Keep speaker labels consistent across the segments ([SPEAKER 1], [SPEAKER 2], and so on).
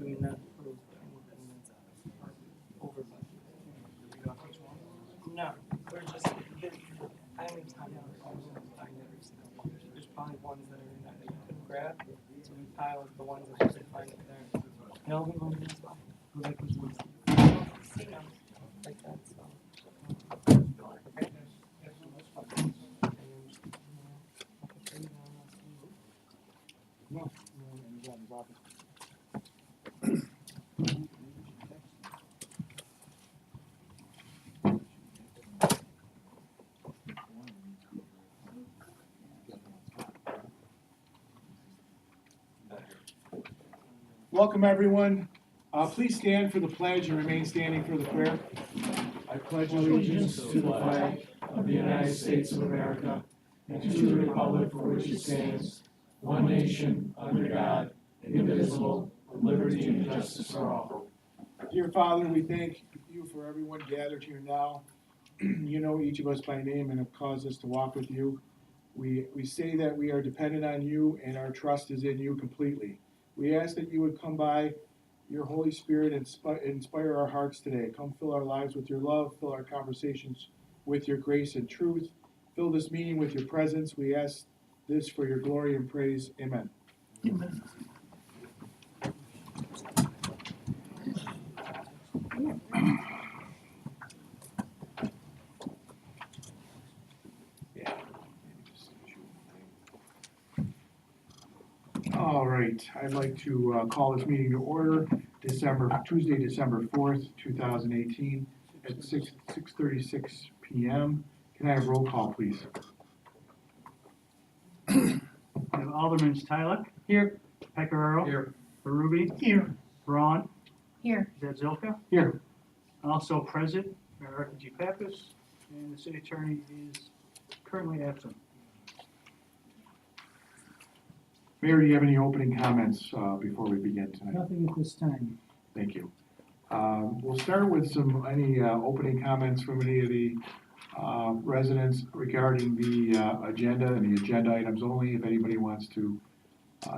[SPEAKER 1] mean, not approved, but anything that's over budget. No, we're just, I haven't talked about all of them, I never seen them. There's probably ones that are in there that you couldn't grab, so we piled the ones that we could find in there. And all of them as well, like was one. See them like that, so. Okay.
[SPEAKER 2] Welcome, everyone. Please stand for the pledge and remain standing for the prayer. I pledge allegiance to the flag of the United States of America and to the republic for which it stands, one nation, under God, indivisible, with liberty and justice for all. Dear Father, we thank you for everyone gathered here now. You know each of us by name and have caused us to walk with you. We say that we are dependent on you and our trust is in you completely. We ask that you would come by your Holy Spirit and inspire our hearts today. Come fill our lives with your love, fill our conversations with your grace and truth. Fill this meeting with your presence. We ask this for your glory and praise. Amen.
[SPEAKER 1] Amen.
[SPEAKER 2] All right, I'd like to call this meeting to order Tuesday, December 4th, 2018 at 6:36 p.m. Can I have roll call, please?
[SPEAKER 3] We have Alderman Tyler.
[SPEAKER 1] Here.
[SPEAKER 3] Pecoraro.
[SPEAKER 2] Here.
[SPEAKER 3] Berube.
[SPEAKER 1] Here.
[SPEAKER 3] Braun.
[SPEAKER 1] Here.
[SPEAKER 3] Zadzilka.
[SPEAKER 2] Here.
[SPEAKER 3] Also present, Mayor G. Pappas, and the city attorney is currently absent.
[SPEAKER 2] Mayor, do you have any opening comments before we begin tonight?
[SPEAKER 3] Nothing at this time.
[SPEAKER 2] Thank you. We'll start with any opening comments from any of the residents regarding the agenda and the agenda items only. If anybody wants to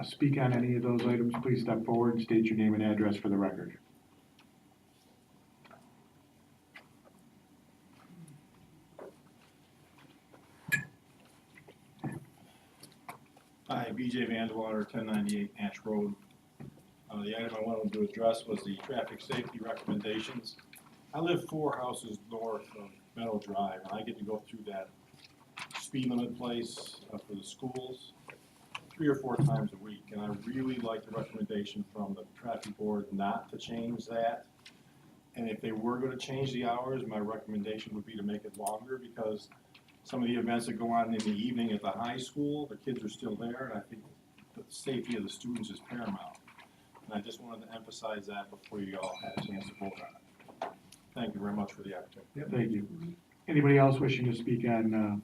[SPEAKER 2] speak on any of those items, please step forward and state your name and address for the record.
[SPEAKER 4] Hi, BJ Vandewater, 1098 Ash Road. The item I wanted to address was the traffic safety recommendations. I live 4 houses north of Meadow Drive, and I get to go through that speed limit place for the schools 3 or 4 times a week. And I really like the recommendation from the traffic board not to change that. And if they were going to change the hours, my recommendation would be to make it longer, because some of the events that go on in the evening at the high school, the kids are still there, and I think the safety of the students is paramount. And I just wanted to emphasize that before you all had a chance to vote on it. Thank you very much for the opportunity.
[SPEAKER 2] Yeah, thank you. Anybody else wishing to speak on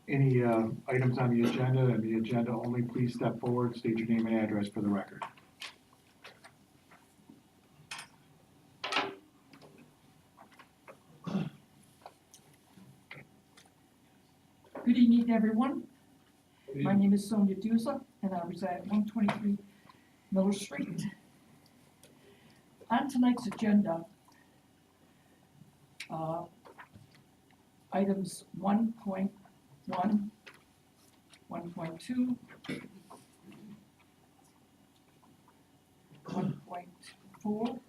[SPEAKER 2] any items on the agenda and the agenda only, please step forward, state your name and address for the record.
[SPEAKER 5] Good evening, everyone. My name is Sonia Duza, and I reside at 123 Miller Street. On tonight's agenda, items 1.1, 1.2, 1.4,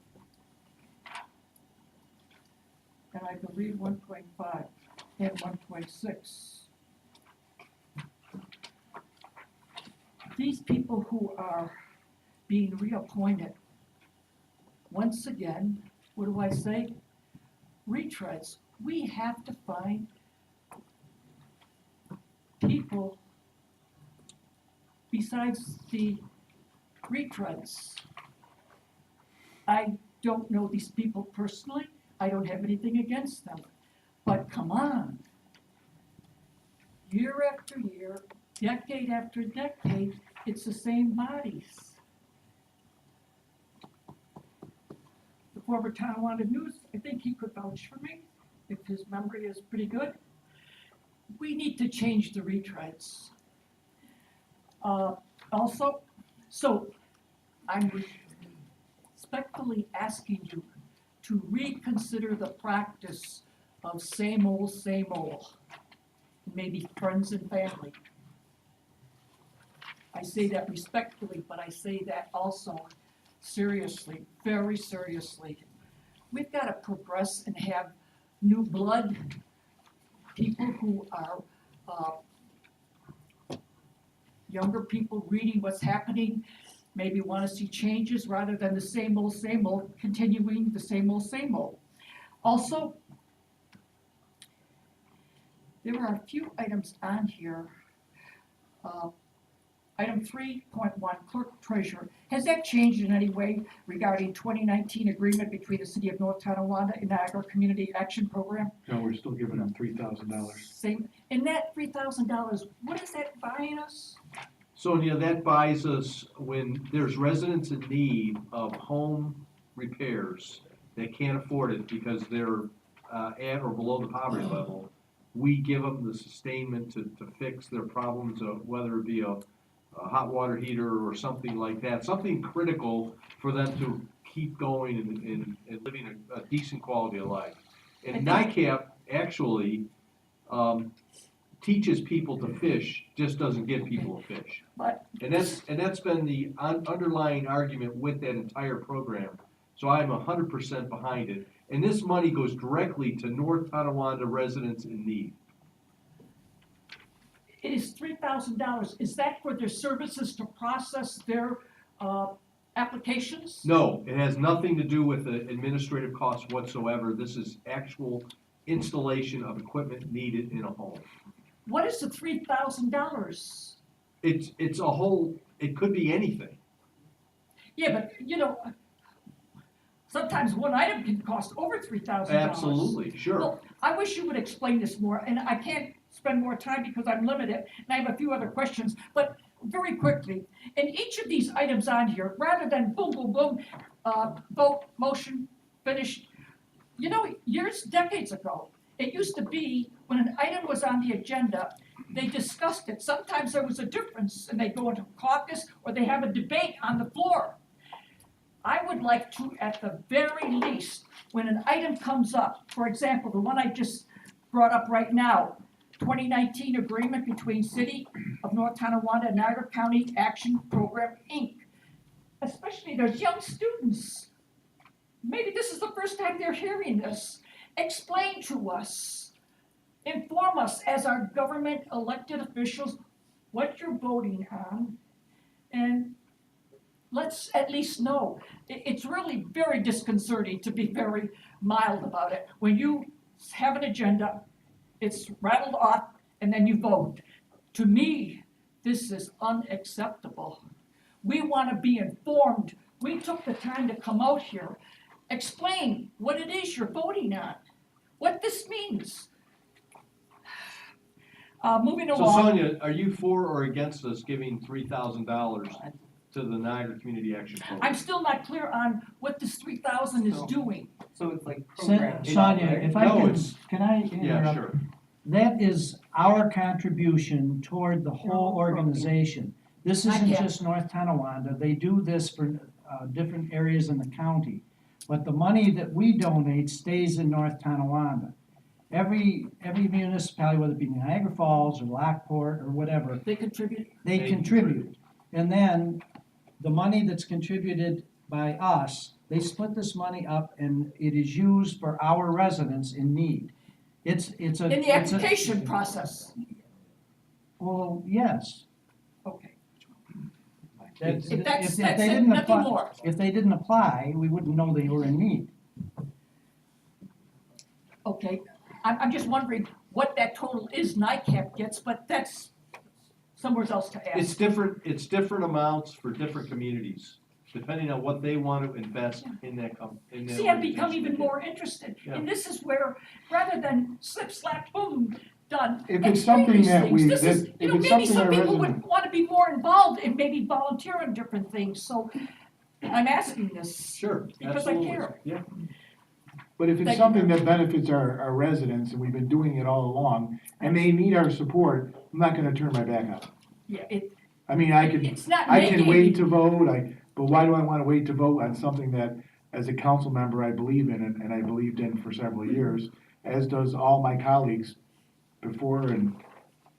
[SPEAKER 5] and I believe 1.5 and 1.6. These people who are being reappointed, once again, what do I say? Retreads. We have to find people besides the retreads. I don't know these people personally. I don't have anything against them. But come on. Year after year, decade after decade, it's the same bodies. The former Tonawanda News, I think he could vouch for me, if his memory is pretty good. We need to change the retreads. Also, so I'm respectfully asking you to reconsider the practice of same old, maybe friends and family. I say that respectfully, but I say that also seriously, very seriously. We've got to progress and have new blood, people who are younger people reading what's happening, maybe want to see changes rather than the same old, continuing the same old. Also, there are a few items on here. Item 3.1, clerk treasurer. Has that changed in any way regarding 2019 agreement between the city of North Tonawanda and Niagara Community Action Program?
[SPEAKER 2] No, we're still giving them $3,000.
[SPEAKER 5] Same. And that $3,000, what is that buying us?
[SPEAKER 6] Sonia, that buys us when there's residents in need of home repairs that can't afford it because they're at or below the poverty level. We give them the sustainment to fix their problems, whether it be a hot water heater or something like that, something critical for them to keep going and living a decent quality of life. And NICAP actually teaches people to fish, just doesn't give people a fish.
[SPEAKER 5] But
[SPEAKER 6] And that's been the underlying argument with that entire program. So I'm 100% behind it. And this money goes directly to North Tonawanda residents in need.
[SPEAKER 5] it is $3,000. Is that for their services to process their applications?
[SPEAKER 6] No, it has nothing to do with the administrative costs whatsoever. This is actual installation of equipment needed in a home.
[SPEAKER 5] What is the $3,000?
[SPEAKER 6] It's a whole, it could be anything.
[SPEAKER 5] Yeah, but sometimes one item can cost over $3,000.
[SPEAKER 6] Absolutely, sure.
[SPEAKER 5] Well, I wish you would explain this more, and I can't spend more time because I'm limited, and I have a few other questions, but very quickly, in each of these items on here, rather than boom, boom, boom, vote, motion, finished, decades ago, it used to be when an item was on the agenda, they discussed it. Sometimes there was a difference, and they go into caucus, or they have a debate on the floor. I would like to, at the very least, when an item comes up, for example, the one I just brought up right now, 2019 agreement between City of North Tonawanda and Niagara County Action Program, Inc. Especially there's young students. Maybe this is the first time they're hearing this. Explain to us, inform us as our government elected officials what you're voting on, and let's at least know. It's really very disconcerting, to be very mild about it. When you have an agenda, it's rattled off, and then you vote. To me, this is unacceptable. We want to be informed. We took the time to come out here. Explain what it is you're voting on, what this means. Moving
[SPEAKER 6] So
[SPEAKER 5] along.
[SPEAKER 6] Sonia, are you for or against us giving $3,000 to the Niagara Community Action Program?
[SPEAKER 5] I'm still not clear on what this 3,000 is doing.
[SPEAKER 1] So it's like program.
[SPEAKER 7] Sonia, if I
[SPEAKER 6] No,
[SPEAKER 7] can,
[SPEAKER 6] it's-
[SPEAKER 7] can I
[SPEAKER 6] Yeah,
[SPEAKER 7] interrupt?
[SPEAKER 6] sure.
[SPEAKER 7] That is our contribution toward the whole organization. This isn't
[SPEAKER 5] NICAP.
[SPEAKER 7] just North Tonawanda, they do this for different areas in the county. But the money that we donate stays in North Tonawanda. Every municipality, whether it be Niagara Falls or Lockport or whatever,
[SPEAKER 5] They contribute.
[SPEAKER 7] they
[SPEAKER 6] They
[SPEAKER 7] contribute. And then the money that's contributed by us, they split this money up and it is used for our residents in need. It's a.
[SPEAKER 5] In the
[SPEAKER 7] it's a-
[SPEAKER 5] application process.
[SPEAKER 7] Well, yes.
[SPEAKER 5] Okay.
[SPEAKER 7] That's-
[SPEAKER 5] If that's
[SPEAKER 7] if they
[SPEAKER 5] it,
[SPEAKER 7] didn't
[SPEAKER 5] nothing
[SPEAKER 7] apply-
[SPEAKER 5] more.
[SPEAKER 7] If they didn't apply, we wouldn't know they were in need.
[SPEAKER 5] Okay, I'm just wondering what that total is NICAP gets, but that's somewhere else to
[SPEAKER 6] It's
[SPEAKER 5] ask.
[SPEAKER 6] different amounts for different communities, depending on what they want to invest in that
[SPEAKER 5] See, I've become
[SPEAKER 6] organization.
[SPEAKER 5] even more interested,
[SPEAKER 6] Yeah.
[SPEAKER 5] and this is where, rather than slip, slap, boom, done.
[SPEAKER 2] If it's
[SPEAKER 5] explain
[SPEAKER 2] something
[SPEAKER 5] these
[SPEAKER 2] that
[SPEAKER 5] things.
[SPEAKER 2] we-
[SPEAKER 5] This is,
[SPEAKER 2] if it's
[SPEAKER 5] maybe
[SPEAKER 2] something
[SPEAKER 5] some
[SPEAKER 2] our
[SPEAKER 5] people would
[SPEAKER 2] resident-
[SPEAKER 5] want to be more involved and maybe volunteer on different things, so I'm asking this.
[SPEAKER 6] Sure,
[SPEAKER 5] Because I
[SPEAKER 6] absolutely.
[SPEAKER 5] care.
[SPEAKER 6] Yeah.
[SPEAKER 2] But if it's
[SPEAKER 5] Thank you
[SPEAKER 2] something
[SPEAKER 5] very
[SPEAKER 2] that benefits our residents, and we've been doing it all along, and they need our support, I'm not gonna turn my back on it.
[SPEAKER 5] Yeah,
[SPEAKER 2] I mean, I can
[SPEAKER 5] it's not
[SPEAKER 2] wait
[SPEAKER 5] negating.
[SPEAKER 2] to vote, But why do I wanna wait to vote on something that, as a council member, I believe in and I believed in for several years, as does all my colleagues before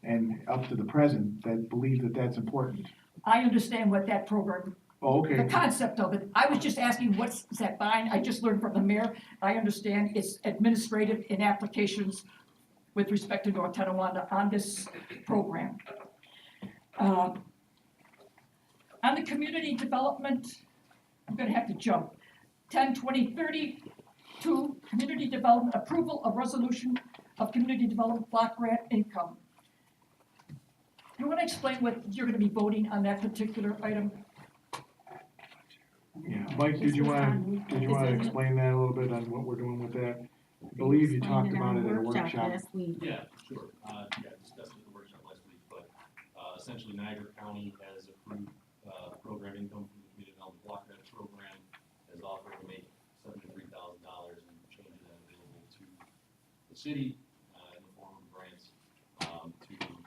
[SPEAKER 2] and up to the present that believe that that's important.
[SPEAKER 5] I understand what that program,
[SPEAKER 2] Oh,
[SPEAKER 5] the
[SPEAKER 2] okay,
[SPEAKER 5] concept of it. I was just asking, what's that fine? I just learned from the mayor. I understand it's administrative in applications with respect to North Tonawanda on this program. On the community development, I'm gonna have to jump. 10-20-32, community development, approval of resolution of community development block grant income. You wanna explain what you're gonna be voting on that particular item?
[SPEAKER 2] yeah. Mike, did you wanna explain that a little bit on what we're doing with that? I believe you talked about it at a workshop.
[SPEAKER 8] Last week.
[SPEAKER 9] Yeah, sure. Discussed it at the workshop last week, but essentially Niagara County has approved program income from the Community Development Block Grant Program, has offered to make $73,000 and change that available to the city in the form of grants to do some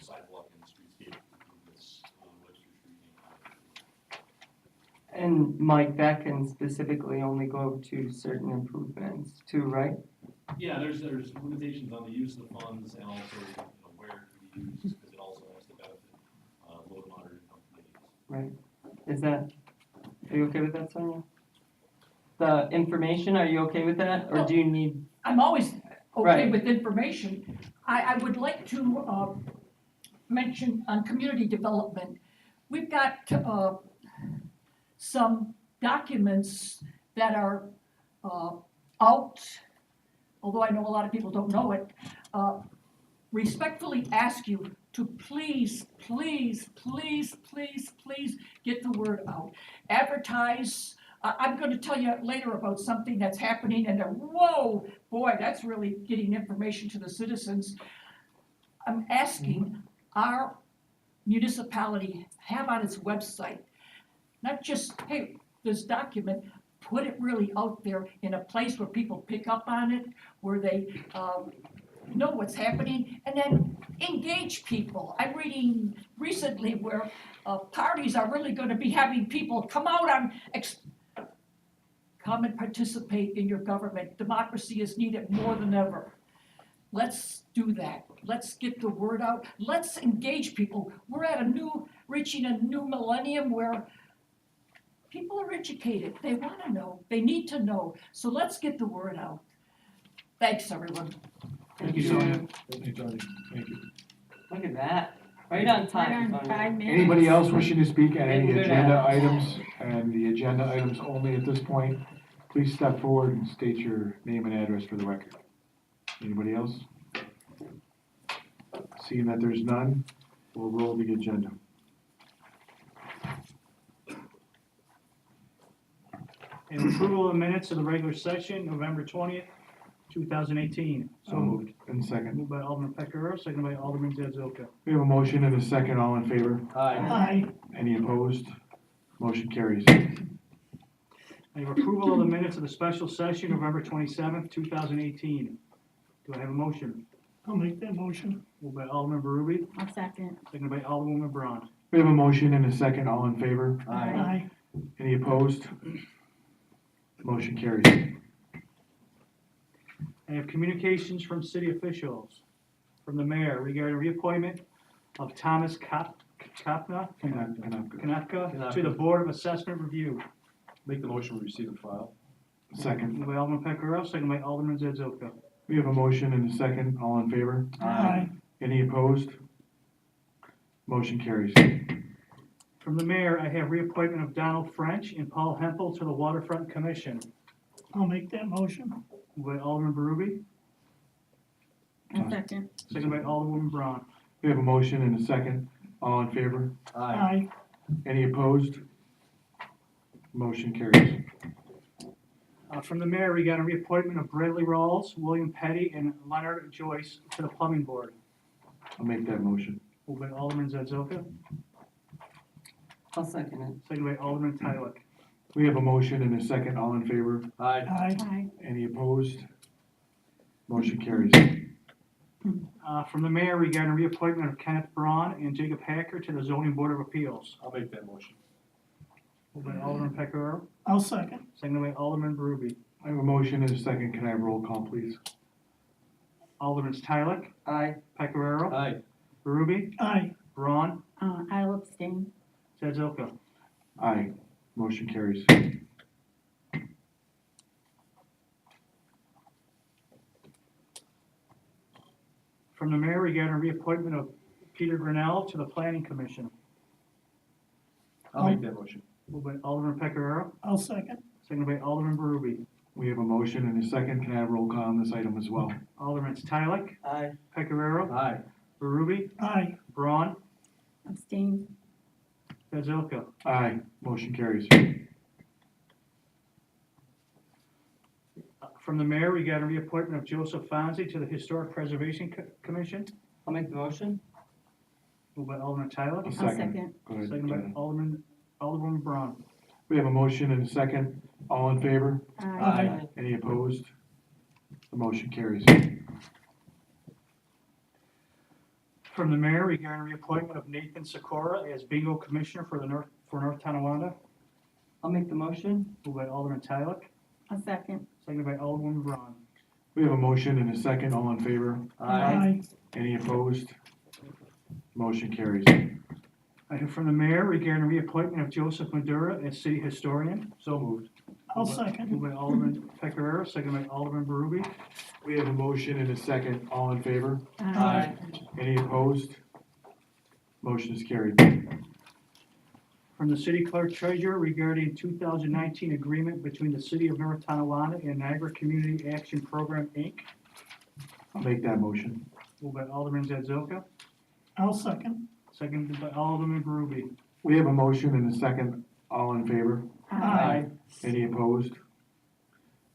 [SPEAKER 9] sidewalk and streetscape improvements on Webster Street.
[SPEAKER 1] And Mike, that can specifically only go to certain improvements too, right?
[SPEAKER 9] Yeah, there's limitations on the use of the funds and also where it can be used, because it also has to benefit low to moderate income communities.
[SPEAKER 1] Right. Is that, are you okay with that, Sonia? The information, are you okay with that, or do you need?
[SPEAKER 5] I'm always okay
[SPEAKER 1] Right.
[SPEAKER 5] with information. I would like to mention on community development, we've got some documents that are out, although I know a lot of people don't know it, respectfully ask you to please get the word out. Advertise. I'm going to tell you later about something that's happening and whoa, boy, that's really getting information to the citizens. I'm asking our municipality have on its website, not just, hey, this document, put it really out there in a place where people pick up on it, where they know what's happening, and then engage people. I'm reading recently where parties are really going to be having people come out on, come and participate in your government. Democracy is needed more than ever. Let's do that. Let's get the word out. Let's engage people. We're at reaching a new millennium where people are educated. They want to know. They need to know. So let's get the word out. Thanks, everyone.
[SPEAKER 2] Thank you, Sonia. Thank you, Tony. Thank you.
[SPEAKER 1] Look at that, right on time.
[SPEAKER 8] Right on
[SPEAKER 1] Sonia.
[SPEAKER 8] 5 minutes.
[SPEAKER 2] Anybody else wishing to speak on any
[SPEAKER 1] Good
[SPEAKER 2] agenda
[SPEAKER 1] ass.
[SPEAKER 2] items and the agenda items only at this point? Please step forward and state your name and address for the record. Anybody else? Seeing that there's none, we'll roll the agenda.
[SPEAKER 3] And approval of the minutes of the regular session, November 20th, 2018. So moved.
[SPEAKER 2] And second.
[SPEAKER 3] Moved by Alderman Pecoraro, seconded by Alderman Zazoka.
[SPEAKER 2] We have a motion and a second. All in favor?
[SPEAKER 6] Aye.
[SPEAKER 2] Any opposed? Motion carries.
[SPEAKER 3] I have approval of the minutes of the special session, November 27th, 2018. Do I have a motion?
[SPEAKER 10] I'll make that motion.
[SPEAKER 3] Moved by Alderman Berube,
[SPEAKER 8] I'll second.
[SPEAKER 3] seconded by Alderwoman Braun.
[SPEAKER 2] We have a motion and a second. All in favor?
[SPEAKER 8] Aye.
[SPEAKER 2] Any opposed? Motion carries.
[SPEAKER 3] I have communications from city officials, from the mayor regarding reappointment of Thomas Kapna Kanapka to the Board of Assessment Review.
[SPEAKER 4] Make the motion, we receive and file.
[SPEAKER 2] Second.
[SPEAKER 3] Moved by Alderman Pecoraro, seconded by Alderman Zazoka.
[SPEAKER 2] We have a motion and a second. All in favor?
[SPEAKER 10] Aye.
[SPEAKER 2] Any opposed? Motion carries.
[SPEAKER 3] From the mayor, I have reappointment of Donald French and Paul Hempel to the Waterfront Commission.
[SPEAKER 10] I'll make that motion.
[SPEAKER 3] Moved by Alderman Berube,
[SPEAKER 8] I'll second.
[SPEAKER 3] seconded by Alderwoman Braun.
[SPEAKER 2] We have a motion and a second. All in favor?
[SPEAKER 10] Aye.
[SPEAKER 2] Any opposed? Motion carries.
[SPEAKER 3] From the mayor, we got a reappointment of Bradley Rawls, William Petty, and Leonard Joyce to the Plumbing Board.
[SPEAKER 2] I'll make that motion.
[SPEAKER 3] Moved by Alderman Zazoka,
[SPEAKER 1] I'll second it.
[SPEAKER 3] seconded by Alderman Tyler.
[SPEAKER 2] We have a motion and a second. All in favor?
[SPEAKER 10] Aye.
[SPEAKER 8] Aye.
[SPEAKER 2] Any opposed? Motion carries.
[SPEAKER 3] From the mayor, we got a reappointment of Kenneth Braun and Jacob Hacker to the Zoning Board of Appeals.
[SPEAKER 4] I'll make that motion.
[SPEAKER 3] Moved by Alderman Pecoraro,
[SPEAKER 10] I'll second.
[SPEAKER 3] seconded by Alderman Berube.
[SPEAKER 2] I have a motion and a second. Can I have roll call, please?
[SPEAKER 3] Alderman Tyler,
[SPEAKER 1] Aye.
[SPEAKER 3] Pecoraro,
[SPEAKER 6] Aye.
[SPEAKER 3] Berube,
[SPEAKER 10] Aye.
[SPEAKER 3] Braun,
[SPEAKER 8] I'll abstain.
[SPEAKER 3] Zazoka.
[SPEAKER 2] Aye. Motion carries.
[SPEAKER 3] From the mayor regarding reappointment of Peter Grinnell to the planning commission.
[SPEAKER 6] I'll make that motion.
[SPEAKER 3] Moved by Alderman Pecoraro,
[SPEAKER 10] I'll second.
[SPEAKER 3] seconded by Alderman Berube.
[SPEAKER 2] We have a motion and a second. Can I have roll call on this item as well?
[SPEAKER 3] Alderman Tyler,
[SPEAKER 1] Aye.
[SPEAKER 3] Pecoraro,
[SPEAKER 6] Aye.
[SPEAKER 3] Berube,
[SPEAKER 10] Aye.
[SPEAKER 3] Braun,
[SPEAKER 8] Abstain.
[SPEAKER 3] Zazoka.
[SPEAKER 2] Aye. Motion carries.
[SPEAKER 3] From the mayor regarding reappointment of Joseph Fonzie to the Historic Preservation Commission.
[SPEAKER 1] I'll make the motion.
[SPEAKER 3] Moved by Alderman Tyler,
[SPEAKER 2] A
[SPEAKER 8] I'll
[SPEAKER 2] second.
[SPEAKER 8] second.
[SPEAKER 2] Go ahead,
[SPEAKER 3] seconded by
[SPEAKER 2] Jenna.
[SPEAKER 3] Alderman Braun.
[SPEAKER 2] We have a motion and a second. All in favor?
[SPEAKER 10] Aye.
[SPEAKER 2] Any opposed? The motion carries.
[SPEAKER 3] From the mayor regarding reappointment of Nathan Sikora as bingo commissioner for North Tonawanda.
[SPEAKER 1] I'll make the motion.
[SPEAKER 3] Moved by Alderman Tyler,
[SPEAKER 8] I'll second.
[SPEAKER 3] seconded by Alderman Braun.
[SPEAKER 2] We have a motion and a second. All in favor?
[SPEAKER 10] Aye.
[SPEAKER 2] Any opposed? Motion carries.
[SPEAKER 3] Item from the mayor regarding reappointment of Joseph Madura as city historian.
[SPEAKER 6] So moved.
[SPEAKER 10] I'll second.
[SPEAKER 3] Moved by Alderman Pecoraro, seconded by Alderman Berube.
[SPEAKER 2] We have a motion and a second. All in favor?
[SPEAKER 10] Aye.
[SPEAKER 2] Any opposed? Motion is carried.
[SPEAKER 3] From the city clerk treasurer regarding 2019 agreement between the city of North Tonawanda and Niagara Community Action Program, Inc.
[SPEAKER 2] I'll make that motion.
[SPEAKER 3] Moved by Alderman Zazoka,
[SPEAKER 10] I'll second.
[SPEAKER 3] seconded by Alderman Berube.
[SPEAKER 2] We have a motion and a second. All in favor?
[SPEAKER 10] Aye.
[SPEAKER 2] Any opposed?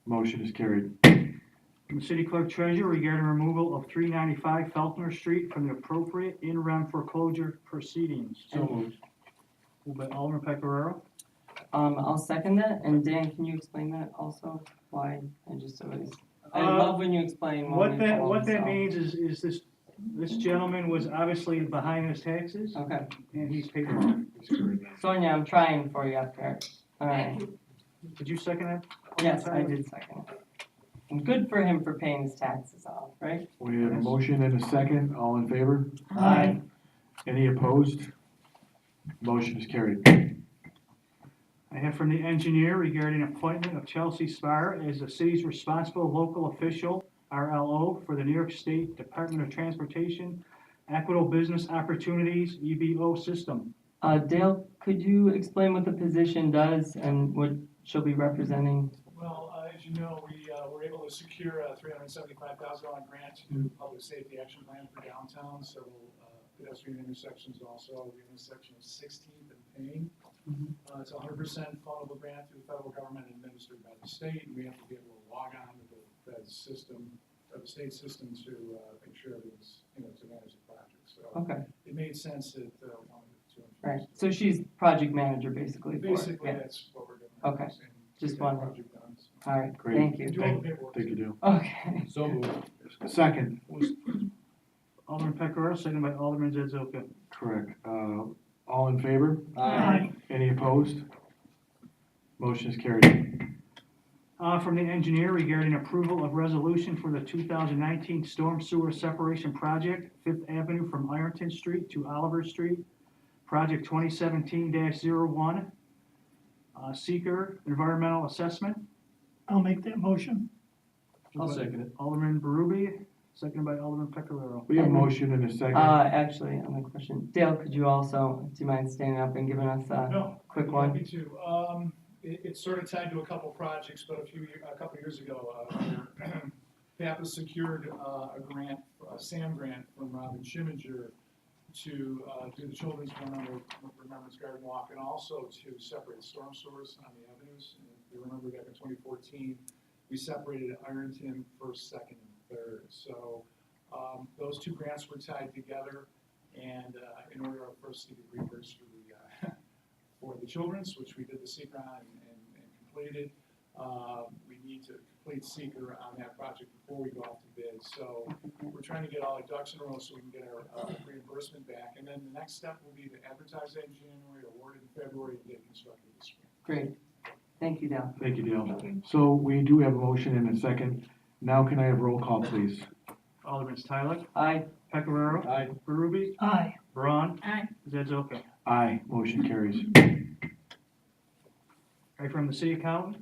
[SPEAKER 2] Motion is carried.
[SPEAKER 3] From the city clerk treasurer regarding removal of 395 Felkner Street from the appropriate in-rem foreclosure proceedings.
[SPEAKER 6] So moved.
[SPEAKER 3] Moved by Alderman Pecoraro,
[SPEAKER 1] I'll second that, and Dan, can you explain that also? Why? I just always, I
[SPEAKER 3] Uh,
[SPEAKER 1] love when you explain.
[SPEAKER 3] What that
[SPEAKER 1] so.
[SPEAKER 3] means is this gentleman was obviously behind his taxes,
[SPEAKER 1] Okay,
[SPEAKER 3] and he's paid it off.
[SPEAKER 1] Sonia, I'm trying for you up there. All right,
[SPEAKER 3] Did you second that?
[SPEAKER 1] yes, I did second it. And good for him for paying his taxes off, right?
[SPEAKER 2] We have a motion and a second. All in favor?
[SPEAKER 10] Aye.
[SPEAKER 2] Any opposed? Motion is carried.
[SPEAKER 3] I have from the engineer regarding appointment of Chelsea Spire as the city's responsible local official, RLO, for the New York State Department of Transportation Equitable Business Opportunities, EBO system.
[SPEAKER 1] Dale, could you explain what the position does and what she'll be representing?
[SPEAKER 11] Well, as you know, we were able to secure a $375,000 grant to do the public safety action plan for downtown, several pedestrian intersections also, the intersection of 16th and Payne. It's a 100% fundable grant through the federal government administered by the state, and we have to be able to log on to the Fed system, or the state system to make sure everything's, to manage the project. So
[SPEAKER 1] Okay,
[SPEAKER 11] it made sense that wanted to.
[SPEAKER 1] right, so she's project manager basically for it.
[SPEAKER 11] Basically,
[SPEAKER 1] Yeah.
[SPEAKER 11] that's what we're doing.
[SPEAKER 1] Okay.
[SPEAKER 11] And
[SPEAKER 1] Just
[SPEAKER 11] get the
[SPEAKER 1] one.
[SPEAKER 11] project done, so.
[SPEAKER 1] All right,
[SPEAKER 2] Great.
[SPEAKER 1] thank you.
[SPEAKER 11] Do all the paperwork.
[SPEAKER 2] Thank you, Dale.
[SPEAKER 1] Okay,
[SPEAKER 6] So moved.
[SPEAKER 2] Second,
[SPEAKER 3] Alderman Pecoraro, seconded by Alderman Zazoka.
[SPEAKER 2] correct. All in favor?
[SPEAKER 10] Aye.
[SPEAKER 2] Any opposed? Motion is carried.
[SPEAKER 3] From the engineer regarding approval of resolution for the 2019 storm sewer separation project, Fifth Avenue from Ironton Street to Oliver Street, project 2017-01, seeker environmental assessment.
[SPEAKER 10] I'll make that motion.
[SPEAKER 6] I'll second it.
[SPEAKER 3] Alderman Berube, seconded by Alderman Pecoraro.
[SPEAKER 2] We have a motion and a second.
[SPEAKER 1] actually, on the question, Dale, could you also, do you mind standing up and giving us a
[SPEAKER 11] No.
[SPEAKER 1] quick
[SPEAKER 11] I'd
[SPEAKER 1] one?
[SPEAKER 11] be happy to. It's sort of tied to a couple projects, but a couple years ago, PAPA secured a grant, a SAM grant from Robin Schiminger to do the children's run on the Remembrance Garden Walk, and also to separate storm sewers on the avenues. And if you remember back in 2014, we separated Ironton first, second, and third. So those two grants were tied together, and in order for us to get reimbursed for the children's, which we did the seeker on and completed, we need to complete seeker on that project before we go out to bid. So we're trying to get all our ducks in a row so we can get our reimbursement back. And then the next step will be to advertise that in January, award it in February, and get it constructed this spring.
[SPEAKER 1] Great. Thank you, Dal.
[SPEAKER 2] Thank you, Dale.
[SPEAKER 8] Thank you.
[SPEAKER 2] So we do have a motion and a second. Now can I have roll call, please?
[SPEAKER 3] Alderman Tyler,
[SPEAKER 1] Aye.
[SPEAKER 3] Pecoriello.
[SPEAKER 6] Aye.
[SPEAKER 3] Ruby,
[SPEAKER 10] Aye.
[SPEAKER 3] Braun,
[SPEAKER 8] Aye.
[SPEAKER 3] Zazoka.
[SPEAKER 2] Aye, motion carries.
[SPEAKER 3] Right from the city accountant,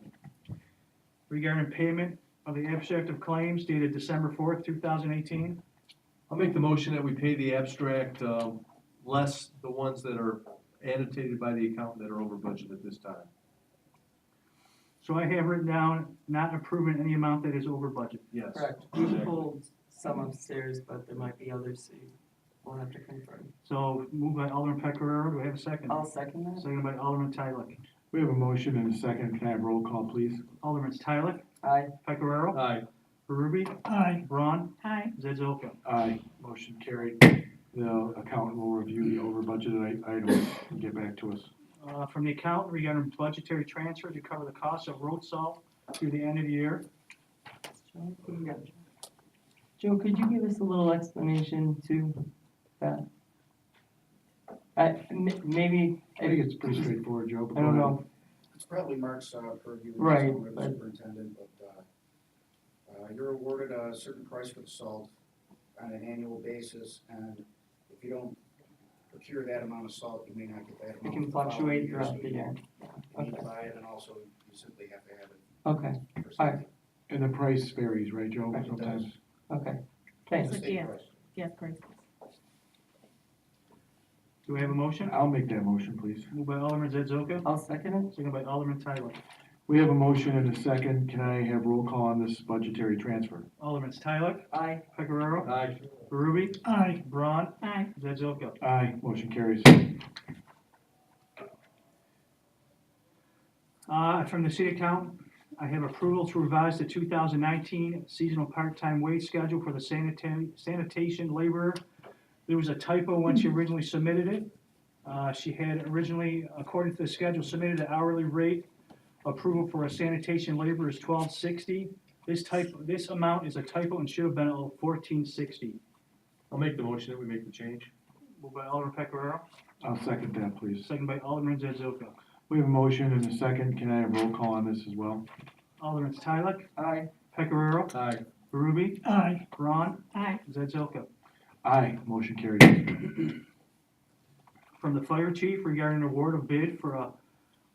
[SPEAKER 3] regarding payment of the abstract of claims dated December 4th, 2018.
[SPEAKER 6] I'll make the motion that we pay the abstract, less the ones that are annotated by the accountant that are over budget at this time.
[SPEAKER 3] So I have written down, not approving any amount that is over budget.
[SPEAKER 6] Yes.
[SPEAKER 1] Correct. We pulled some upstairs, but there might be others, so we'll have to confirm.
[SPEAKER 3] So moved by Alderman Pecoriello, do I have a second?
[SPEAKER 1] I'll second that.
[SPEAKER 3] Second by Alderman Tyler.
[SPEAKER 2] We have a motion and a second. Can I have roll call, please?
[SPEAKER 3] Alderman Tyler,
[SPEAKER 1] Aye.
[SPEAKER 3] Pecoriello,
[SPEAKER 6] Aye.
[SPEAKER 3] Ruby,
[SPEAKER 10] Aye.
[SPEAKER 3] Braun,
[SPEAKER 8] Aye.
[SPEAKER 3] Zazoka.
[SPEAKER 2] Aye, motion carried. The accountant will review the over budgeted items and get back to us.
[SPEAKER 3] From the accountant regarding budgetary transfer to cover the cost of road salt through the end of the year.
[SPEAKER 1] Joe, what do you got? Joe, could you give us a little explanation to that? Maybe,
[SPEAKER 2] I think it's pretty straightforward, Joe. but
[SPEAKER 1] I
[SPEAKER 2] go
[SPEAKER 1] don't
[SPEAKER 2] ahead.
[SPEAKER 1] know.
[SPEAKER 12] It's probably Mark's purview, as
[SPEAKER 1] Right,
[SPEAKER 12] the
[SPEAKER 1] but-
[SPEAKER 12] superintendent, but you're awarded a certain price for the salt on an annual basis, and if you don't procure that amount of salt, you may not get that
[SPEAKER 1] It
[SPEAKER 12] amount.
[SPEAKER 1] can
[SPEAKER 12] the following
[SPEAKER 1] fluctuate
[SPEAKER 12] year, so
[SPEAKER 1] throughout the year.
[SPEAKER 12] You need to
[SPEAKER 1] Okay.
[SPEAKER 12] buy it, and also you simply have to have it
[SPEAKER 1] Okay,
[SPEAKER 12] for
[SPEAKER 1] All right.
[SPEAKER 12] safety.
[SPEAKER 2] And the price varies, right, Joe?
[SPEAKER 1] Right.
[SPEAKER 2] Sometimes.
[SPEAKER 1] okay.
[SPEAKER 12] It's
[SPEAKER 1] Thanks.
[SPEAKER 12] a state
[SPEAKER 8] Yeah.
[SPEAKER 12] price.
[SPEAKER 8] Yes, prices.
[SPEAKER 3] Do we have a motion?
[SPEAKER 2] I'll make that motion, please.
[SPEAKER 3] Moved by Alderman Zazoka,
[SPEAKER 1] I'll second it.
[SPEAKER 3] second by Alderman Tyler.
[SPEAKER 2] We have a motion and a second. Can I have roll call on this budgetary transfer?
[SPEAKER 3] Alderman Tyler,
[SPEAKER 1] Aye.
[SPEAKER 3] Pecoriello,
[SPEAKER 6] Aye.
[SPEAKER 3] Ruby,
[SPEAKER 10] Aye.
[SPEAKER 3] Braun,
[SPEAKER 8] Aye.
[SPEAKER 3] Zazoka.
[SPEAKER 2] Aye, motion carries.
[SPEAKER 3] From the city account, I have approval to revise the 2019 seasonal part-time wage schedule for the sanitation laborer. There was a typo when she originally submitted it. She had originally, according to the schedule, submitted an hourly rate approval for a sanitation laborer is $12.60. This amount is a typo and should have been $14.60.
[SPEAKER 6] I'll make the motion that we make the change.
[SPEAKER 3] Moved by Alderman Pecoriello,
[SPEAKER 2] I'll second that, please.
[SPEAKER 3] second by Alderman Zazoka.
[SPEAKER 2] We have a motion and a second. Can I have roll call on this as well?
[SPEAKER 3] Alderman Tyler,
[SPEAKER 1] Aye.
[SPEAKER 3] Pecoriello,
[SPEAKER 6] Aye.
[SPEAKER 3] Ruby,
[SPEAKER 10] Aye.
[SPEAKER 3] Braun,
[SPEAKER 8] Aye.
[SPEAKER 3] Zazoka.
[SPEAKER 2] Aye, motion carries.
[SPEAKER 3] From the fire chief regarding award of bid for a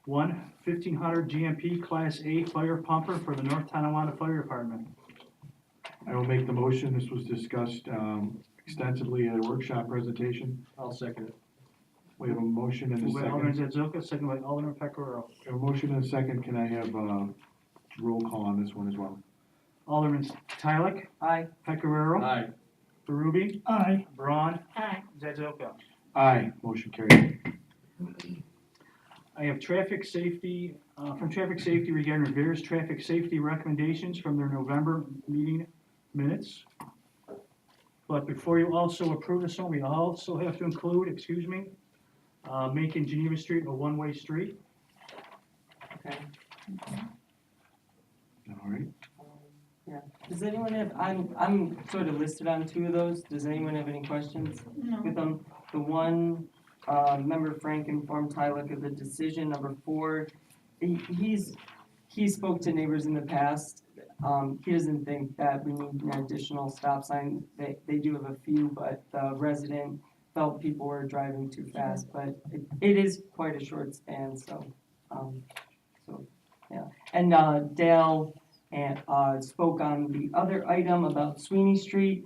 [SPEAKER 3] 1500 GMP Class A fire pumper for the North Tonawanda Fire Department.
[SPEAKER 2] I will make the motion. This was discussed extensively at a workshop presentation.
[SPEAKER 6] I'll second it.
[SPEAKER 2] We have a motion and a
[SPEAKER 3] Moved by Alderman
[SPEAKER 2] second.
[SPEAKER 3] Zazoka, second by Alderman Pecoriello.
[SPEAKER 2] We have a motion and a second. Can I have roll call on this one as well?
[SPEAKER 3] Alderman Tyler,
[SPEAKER 1] Aye.
[SPEAKER 3] Pecoriello,
[SPEAKER 6] Aye.
[SPEAKER 3] Ruby,
[SPEAKER 10] Aye.
[SPEAKER 3] Braun,
[SPEAKER 8] Aye.
[SPEAKER 3] Zazoka.
[SPEAKER 2] Aye, motion carries.
[SPEAKER 3] I have traffic safety, from traffic safety regarding various traffic safety recommendations from their November meeting minutes. But before you also approve this one, we also have to include, making Geneva Street a one-way street.
[SPEAKER 1] Okay.
[SPEAKER 2] All right.
[SPEAKER 1] Yeah. Does anyone have, I'm sort of listed on two of those. Does anyone have any questions
[SPEAKER 8] No.
[SPEAKER 1] with them? The one, member Frank informed Tyler of the decision. Number 4, he spoke to neighbors in the past. He doesn't think that we need an additional stop sign. They do have a few, but the resident felt people were driving too fast, but it is quite a short span, so, yeah. And, Dale spoke on the other item about Sweeney Street.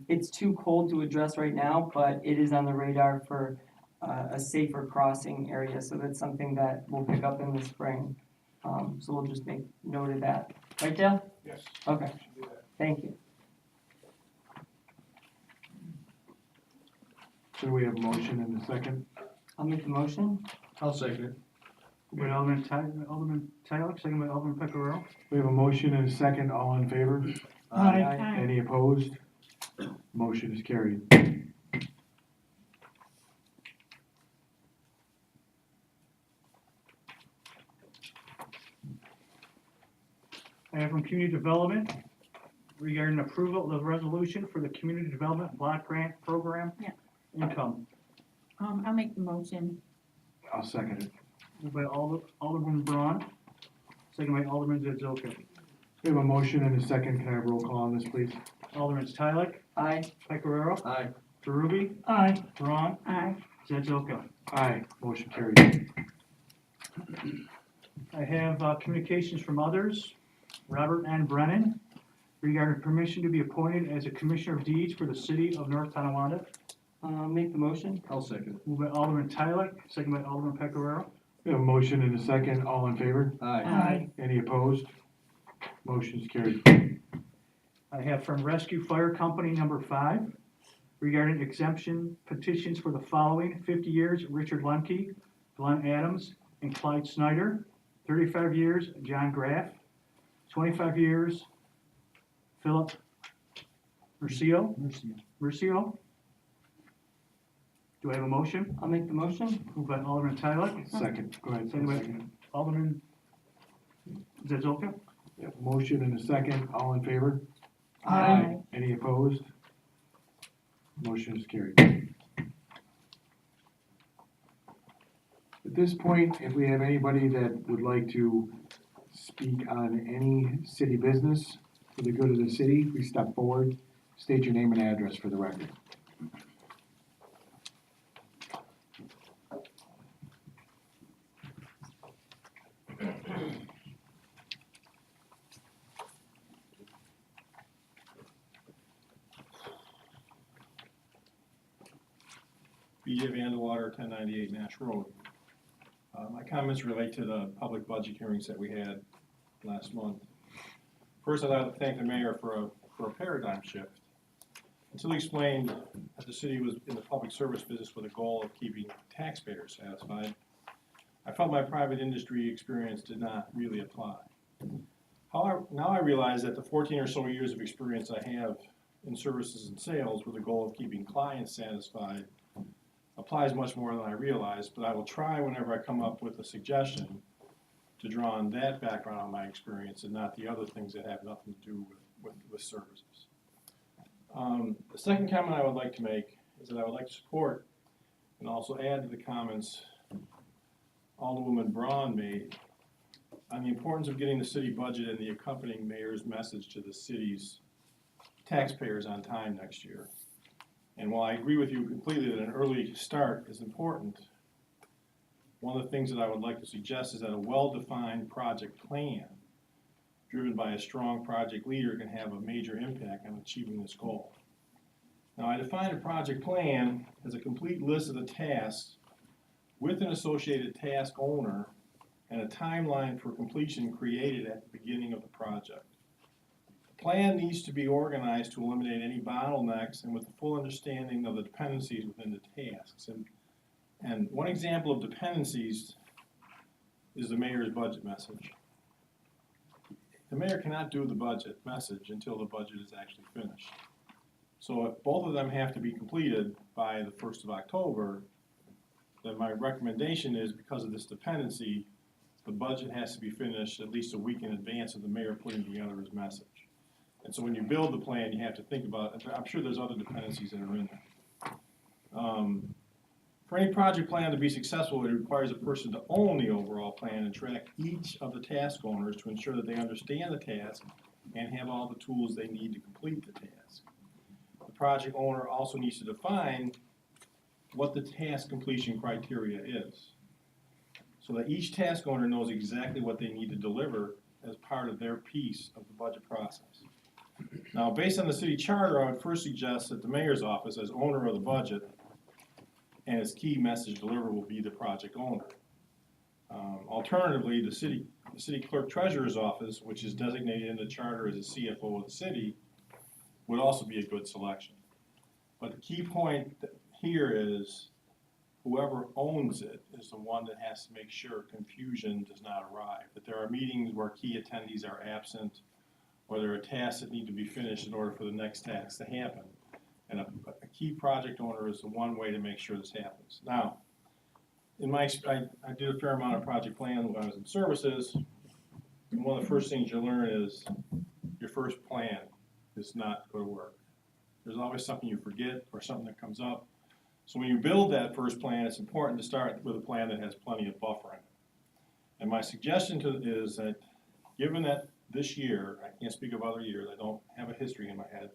[SPEAKER 1] It's too cold to address right now, but it is on the radar for a safer crossing area, so that's something that we'll pick up in the spring. So we'll just make note of that. Right, Dale?
[SPEAKER 11] Yes.
[SPEAKER 1] Okay,
[SPEAKER 11] should do that.
[SPEAKER 1] thank you.
[SPEAKER 2] So we have a motion and a second.
[SPEAKER 1] I'll make the motion.
[SPEAKER 6] I'll second it.
[SPEAKER 3] Moved by Alderman Tyler, second by Alderman Pecoriello.
[SPEAKER 2] We have a motion and a second. All in favor?
[SPEAKER 10] Aye.
[SPEAKER 8] Aye.
[SPEAKER 2] Any opposed? Motion is carried.
[SPEAKER 3] I have from Community Development regarding approval of the resolution for the Community Development Block Grant Program.
[SPEAKER 8] Yeah.
[SPEAKER 3] Income.
[SPEAKER 8] I'll make the motion.
[SPEAKER 2] I'll second it.
[SPEAKER 3] Moved by Alderman Braun, second by Alderman Zazoka.
[SPEAKER 2] We have a motion and a second. Can I have roll call on this, please?
[SPEAKER 3] Alderman Tyler. Aye. Pecoraro.
[SPEAKER 6] Aye.
[SPEAKER 3] Garubi.
[SPEAKER 10] Aye.
[SPEAKER 3] Braun.
[SPEAKER 8] Aye.
[SPEAKER 3] Zazoka.
[SPEAKER 2] Aye, motion carried.
[SPEAKER 3] I have communications from others. Robert N. Brennan regarding permission to be appointed as a Commissioner of Deeds for the City of North Tonawanda.
[SPEAKER 10] Make the motion.
[SPEAKER 6] I'll second.
[SPEAKER 3] Moved by Alderman Tyler, second by Alderman Pecoraro.
[SPEAKER 2] We have a motion and a second. All in favor?
[SPEAKER 6] Aye.
[SPEAKER 10] Aye.
[SPEAKER 2] Any opposed? Motion's carried.
[SPEAKER 3] I have from Rescue Fire Company number 5 regarding exemption petitions for the following: 50 years, Richard Lemke, Glenn Adams, and Clyde Snyder. 35 years, John Graff. 25 years, Philip Mercio. Mercio. Do I have a motion?
[SPEAKER 10] I'll make the motion.
[SPEAKER 3] Moved by Alderman Tyler,
[SPEAKER 2] Second, go ahead.
[SPEAKER 3] second by
[SPEAKER 2] Second.
[SPEAKER 3] Alderman Zazoka.
[SPEAKER 2] Yeah, motion and a second. All in favor?
[SPEAKER 10] Aye.
[SPEAKER 2] Any opposed? Motion is carried. At this point, if we have anybody that would like to speak on any city business for the good of the city, please step forward, state your name and address for the record.
[SPEAKER 4] B.J. Vandewater, 1098 Nash Road. My comments relate to the public budget hearings that we had last month. First, I'd like to thank the mayor for a paradigm shift. Until he explained that the city was in the public service business with a goal of keeping taxpayers satisfied, I felt my private industry experience did not really apply. However, now I realize that the 14 or so years of experience I have in services and sales with the goal of keeping clients satisfied applies much more than I realize, but I will try whenever I come up with a suggestion to draw on that background on my experience and not the other things that have nothing to do with services. The second comment I would like to make is that I would like to support and also add to the comments Alderwoman Braun made on the importance of getting the city budget and the accompanying mayor's message to the city's taxpayers on time next year. And while I agree with you completely that an early start is important, one of the things that I would like to suggest is that a well-defined project plan driven by a strong project leader can have a major impact on achieving this goal. Now, I define a project plan as a complete list of the tasks with an associated task owner and a timeline for completion created at the beginning of the project. The plan needs to be organized to eliminate any bottlenecks and with the full understanding of the dependencies within the tasks. And one example of dependencies is the mayor's budget message. The mayor cannot do the budget message until the budget is actually finished. So if both of them have to be completed by the 1st of October, then my recommendation is, because of this dependency, the budget has to be finished at least a week in advance of the mayor putting together his message. And so when you build the plan, you have to think about, I'm sure there's other dependencies that are in there. For any project plan to be successful, it requires a person to own the overall plan and track each of the task owners to ensure that they understand the task and have all the tools they need to complete the task. The project owner also needs to define what the task completion criteria is, so that each task owner knows exactly what they need to deliver as part of their piece of the budget process. Now, based on the city charter, I would first suggest that the mayor's office, as owner of the budget, and its key message deliverer will be the project owner. Alternatively, the city clerk treasurer's office, which is designated in the charter as the CFO of the city, would also be a good selection. But the key point here is whoever owns it is the one that has to make sure confusion does not arrive, that there are meetings where key attendees are absent, or there are tasks that need to be finished in order for the next task to happen. And a key project owner is the one way to make sure this happens. Now, I did a fair amount of project plan when I was in services, and one of the first things you learn is your first plan is not going to work. There's always something you forget or something that comes up. So when you build that first plan, it's important to start with a plan that has plenty of buffer in it. And my suggestion is that, given that this year, I can't speak of other years, I don't have a history in my head,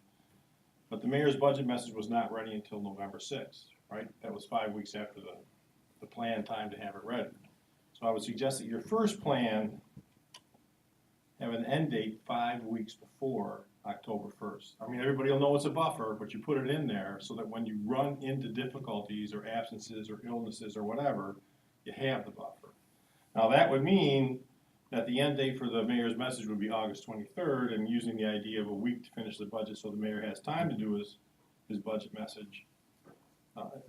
[SPEAKER 4] but the mayor's budget message was not ready until November 6th, right? That was 5 weeks after the planned time to have it ready. So I would suggest that your first plan have an end date 5 weeks before October 1st. I mean, everybody will know it's a buffer, but you put it in there so that when you run into difficulties or absences or illnesses or whatever, you have the buffer. Now, that would mean that the end date for the mayor's message would be August 23rd, and using the idea of a week to finish the budget so the mayor has time to do his budget message,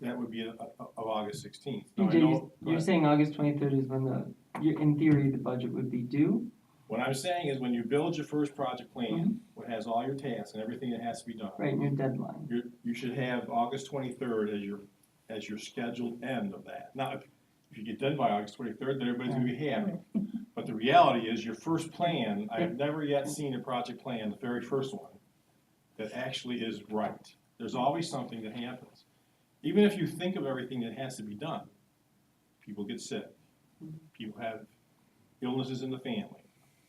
[SPEAKER 4] that would be of August 16th. Now, I
[SPEAKER 10] BJ,
[SPEAKER 4] know-
[SPEAKER 10] you're
[SPEAKER 4] go ahead.
[SPEAKER 10] saying August 23rd is when in theory, the budget would be due?
[SPEAKER 4] What I'm saying is when you build your first project plan, what has all your tasks and everything that has to be done,
[SPEAKER 10] Right, and your deadline.
[SPEAKER 4] you should have August 23rd as your scheduled end of that. Now, if you get done by August 23rd, then everybody's gonna be happy. But the reality is, your first plan, I have never yet seen a project plan, the very first one, that actually is right. There's always something that happens. Even if you think of everything that has to be done, people get sick, people have illnesses in the family,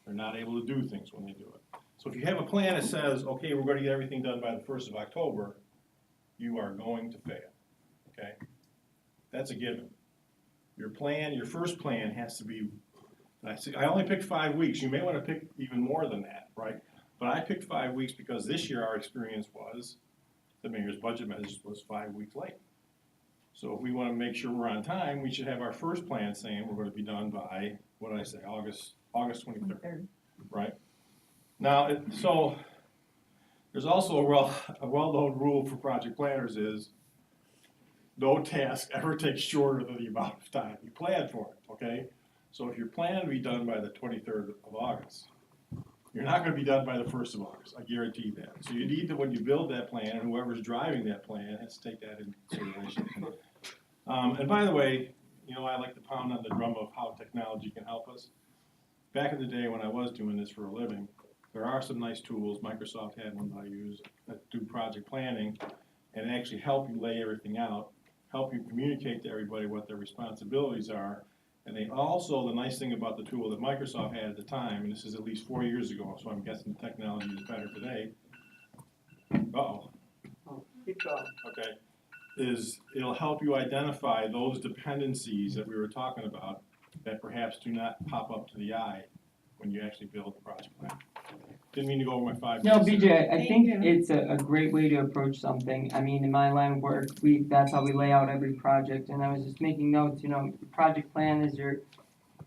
[SPEAKER 4] they're not able to do things when they do it. So if you have a plan that says, okay, we're gonna get everything done by the 1st of October, you are going to fail, okay? That's a given. Your plan, your first plan has to be, I only picked 5 weeks, you may wanna pick even more than that, right? But I picked 5 weeks because this year our experience was, the mayor's budget message was 5 weeks late. So if we wanna make sure we're on time, we should have our first plan saying we're gonna be done by, what did I say, August 23rd, right? Now, so, there's also a well-known rule for project planners is, no task ever takes shorter than the amount of time you plan for it, okay? So if your plan to be done by the 23rd of August, you're not gonna be done by the 1st of August, I guarantee that. So you need to, when you build that plan, and whoever's driving that plan has to take that into consideration. And by the way, you know, I like to pound on the drum of how technology can help us. Back in the day when I was doing this for a living, there are some nice tools, Microsoft had one that I use, that do project planning, and actually help you lay everything out, help you communicate to everybody what their responsibilities are. And they also, the nice thing about the tool that Microsoft had at the time, and this is at least 4 years ago, so I'm guessing the technology is better today.
[SPEAKER 1] Keep going.
[SPEAKER 4] Okay, is it'll help you identify those dependencies that we were talking about that perhaps do not pop up to the eye when you actually build the project plan. Didn't mean to go over my 5
[SPEAKER 10] No,
[SPEAKER 4] minutes.
[SPEAKER 10] BJ, I
[SPEAKER 8] Thank
[SPEAKER 10] think
[SPEAKER 8] you.
[SPEAKER 10] it's a great way to approach something. I mean, in my line of work, that's how we lay out every project, and I was just making notes, you know, the project plan is your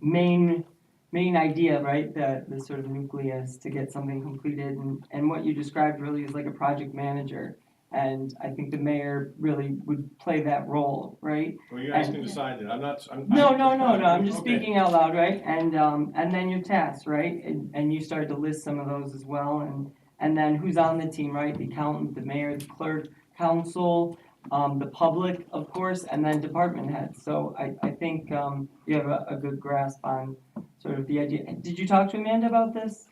[SPEAKER 10] main idea, right? The sort of nucleus to get something completed, and what you described really is like a project manager. And I think the mayor really would play that role, right?
[SPEAKER 4] Well, you guys can decide that, I'm
[SPEAKER 10] No, I'm just
[SPEAKER 4] okay.
[SPEAKER 10] speaking out loud, right? And then your tasks, right? And you started to list some of those as well, and then who's on the team, right? The accountant, the mayor, the clerk, council, the public, of course, and then department heads. So I think you have a good grasp on sort of the idea. Did you talk to Amanda about this?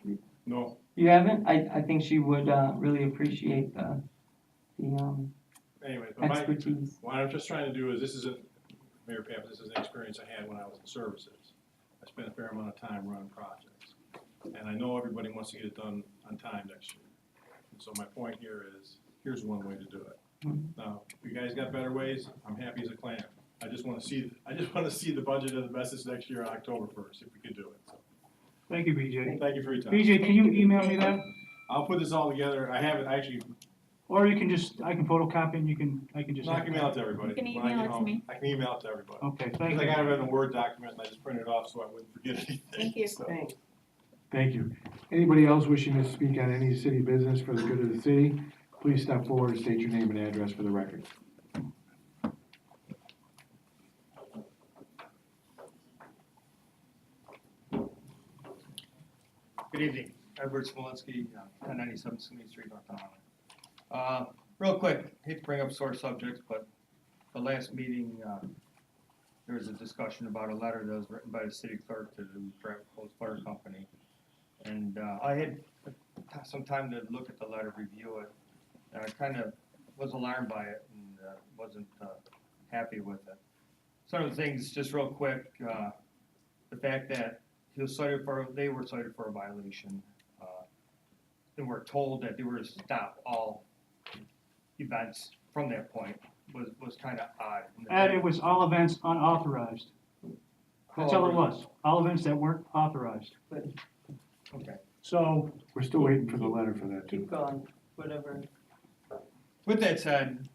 [SPEAKER 4] No,
[SPEAKER 10] You haven't? I think she would really appreciate the
[SPEAKER 4] anyway, but
[SPEAKER 10] expertise.
[SPEAKER 4] what I'm just trying to do is, this isn't, Mayor Papp, this is an experience I had when I was in services. I spent a fair amount of time running projects, and I know everybody wants to get it done on time next year. And so my point here is, here's one way to do it. Now, if you guys got better ways, I'm happy as a clam. I just wanna see the budget of the message next year on October 1st, if we could do it, so.
[SPEAKER 3] Thank you, BJ.
[SPEAKER 4] Thank you for your time.
[SPEAKER 3] BJ, can you email me that?
[SPEAKER 4] I'll put this all together, I have it actually,
[SPEAKER 3] Or you can I can photocopy and I can just.
[SPEAKER 4] no, I can email it to everybody.
[SPEAKER 8] You can
[SPEAKER 4] When I
[SPEAKER 8] email
[SPEAKER 4] get
[SPEAKER 8] it to
[SPEAKER 4] home,
[SPEAKER 8] me.
[SPEAKER 4] I can email it to everybody.
[SPEAKER 3] Okay,
[SPEAKER 4] Because
[SPEAKER 3] thank
[SPEAKER 4] I
[SPEAKER 3] you.
[SPEAKER 4] got it in a Word document, and I just printed it off so I wouldn't forget anything.
[SPEAKER 8] Thank you.
[SPEAKER 4] So,
[SPEAKER 10] Thanks.
[SPEAKER 2] Thank you. Anybody else wishing to speak on any city business for the good of the city, please step forward and state your name and address for the record.
[SPEAKER 13] Good evening, Edward Smolinski, 1097 Sweeney Street, North Tonawanda. Real quick, hate to bring up sore subjects, but the last meeting, there was a discussion about a letter that was written by the city clerk to the Traffic Coast Fire Company. And I had some time to look at the letter, review it, and I kind of was alarmed by it and wasn't happy with it. Some of the things, just real quick, the fact that they were cited for a violation. And were told that they were to stop all events from that point was kind of odd.
[SPEAKER 3] And it was all events unauthorized. That's all it was, all events that weren't authorized.
[SPEAKER 13] Okay.
[SPEAKER 3] So,
[SPEAKER 2] We're still waiting for the letter for that too.
[SPEAKER 10] Keep going, whatever.
[SPEAKER 13] With that said,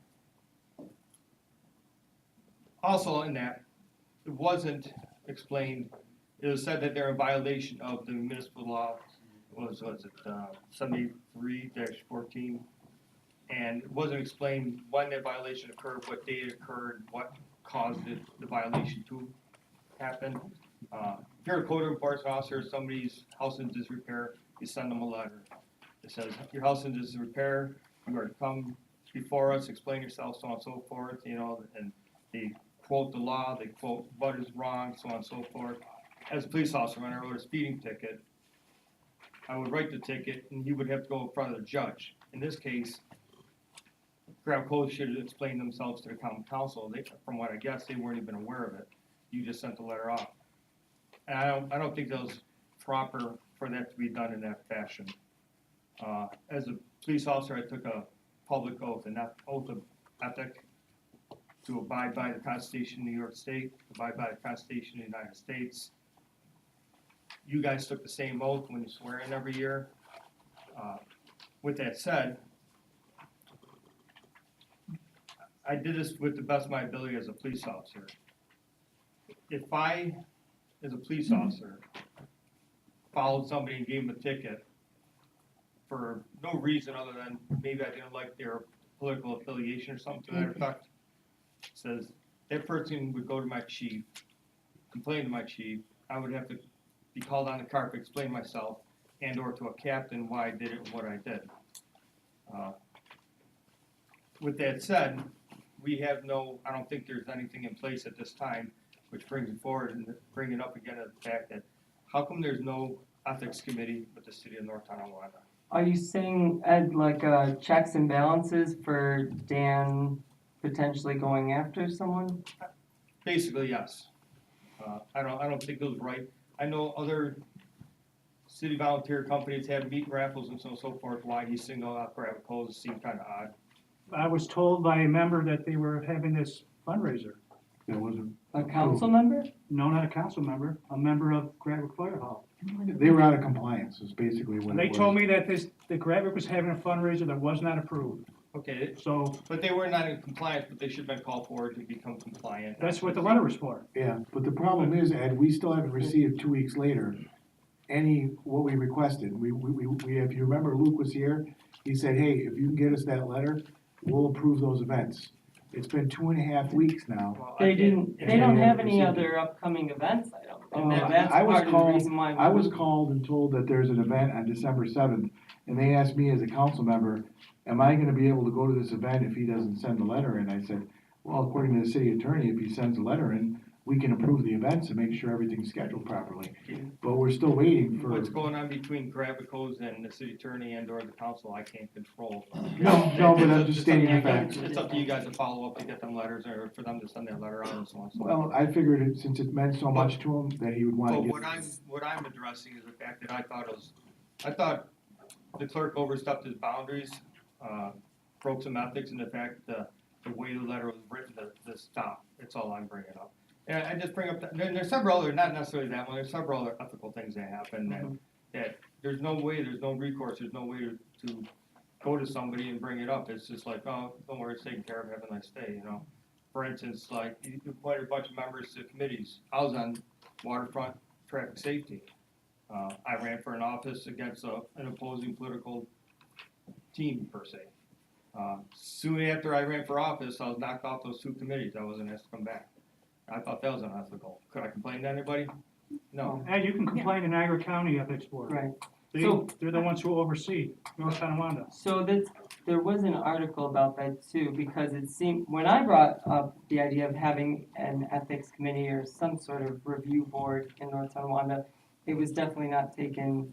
[SPEAKER 13] also in that, it wasn't explained, it was said that they're in violation of the municipal law, was it 73-14? And it wasn't explained when that violation occurred, what date it occurred, what caused the violation to happen. If you're a code enforcement officer, somebody's house in disrepair, you send them a letter. It says, your house in disrepair, you are to come before us, explain yourself, so on and so forth, and they quote the law, they quote what is wrong, so on and so forth. As a police officer, when I wrote a speeding ticket, I would write the ticket and he would have to go in front of the judge. In this case, Grab Code should have explained themselves to the common council. From what I guess, they weren't even aware of it. You just sent the letter off. And I don't think that was proper for that to be done in that fashion. As a police officer, I took a public oath, an oath of ethic, to abide by the Constitution of New York State, abide by the Constitution of the United States. You guys took the same oath when you swear in every year. With that said, I did this with the best of my ability as a police officer. If I, as a police officer, followed somebody and gave them a ticket for no reason other than maybe I didn't like their political affiliation or something to that effect, says that person would go to my chief, complain to my chief, I would have to be called on the carpet, explain myself, and or to a captain why I did it and what I did. With that said, I don't think there's anything in place at this time, which brings it forward and bring it up again at the fact that how come there's no ethics committee with the city of North Tonawanda?
[SPEAKER 10] Are you saying, Ed, like, checks and balances for Dan potentially going after someone?
[SPEAKER 13] Basically, yes. I don't think it was right. I know other city volunteer companies have meat raffles and so forth. Why he singled out Grab Clothes seemed kind of odd.
[SPEAKER 3] I was told by a member that they were having this fundraiser.
[SPEAKER 2] That wasn't,
[SPEAKER 10] A council member?
[SPEAKER 3] No, not a council member, a member of Gradwick Fire Hall.
[SPEAKER 2] they were out of compliance, is basically what
[SPEAKER 3] And
[SPEAKER 2] it
[SPEAKER 3] they
[SPEAKER 2] was.
[SPEAKER 3] told me that the Gradwick was having a fundraiser that was not approved.
[SPEAKER 13] Okay,
[SPEAKER 3] So
[SPEAKER 13] but they were not in compliance, but they should have been called forward to become compliant.
[SPEAKER 3] that's what the letter was for.
[SPEAKER 2] Yeah, but the problem is, Ed, we still haven't received 2 weeks later what we requested. We, if you remember, Luke was here, he said, hey, if you can get us that letter, we'll approve those events. It's been 2.5 weeks now.
[SPEAKER 13] Well,
[SPEAKER 10] They don't
[SPEAKER 2] haven't
[SPEAKER 10] have any
[SPEAKER 2] received
[SPEAKER 10] other upcoming events, I don't think.
[SPEAKER 2] Uh,
[SPEAKER 10] That's
[SPEAKER 2] I was
[SPEAKER 10] part of the
[SPEAKER 2] called-
[SPEAKER 10] reason why.
[SPEAKER 2] I was called and told that there's an event on December 7th, and they asked me as a council member, am I gonna be able to go to this event if he doesn't send a letter in? I said, well, according to the city attorney, if he sends a letter in, we can approve the events and make sure everything's scheduled properly. But we're still waiting for.
[SPEAKER 13] What's going on between Grabicos and the city attorney and or the council, I can't control.
[SPEAKER 2] No, but I'm just stating the
[SPEAKER 13] It's
[SPEAKER 2] facts.
[SPEAKER 13] It's up to you guys to follow up to get them letters or for them to send that letter out and so on.
[SPEAKER 2] Well, I figured since it meant so much to him, that he would wanna
[SPEAKER 13] But
[SPEAKER 2] get.
[SPEAKER 13] what I'm addressing is the fact that I thought the clerk overstepped his boundaries, broke some ethics and the fact the way the letter was written, the stop, that's all I'm bringing up. And I just bring up, there's several other, not necessarily that one, there's several other ethical things that happen that there's no way, there's no recourse, there's no way to go to somebody and bring it up. It's just like, oh, don't worry, it's taken care of, have a nice day, you know? For instance, like, you appointed a bunch of members to committees. I was on waterfront traffic safety. I ran for an office against an opposing political team, per se. Soon after I ran for office, I was knocked off those 2 committees. I wasn't asked to come back. I thought that was unethical. Could I complain to anybody? No.
[SPEAKER 3] And you can complain to Niagara County Ethics Board.
[SPEAKER 10] Right.
[SPEAKER 3] They're the ones who oversee North Tonawanda.
[SPEAKER 10] So there was an article about that too, because it seemed, when I brought up the idea of having an ethics committee or some sort of review board in North Tonawanda, it was definitely not taken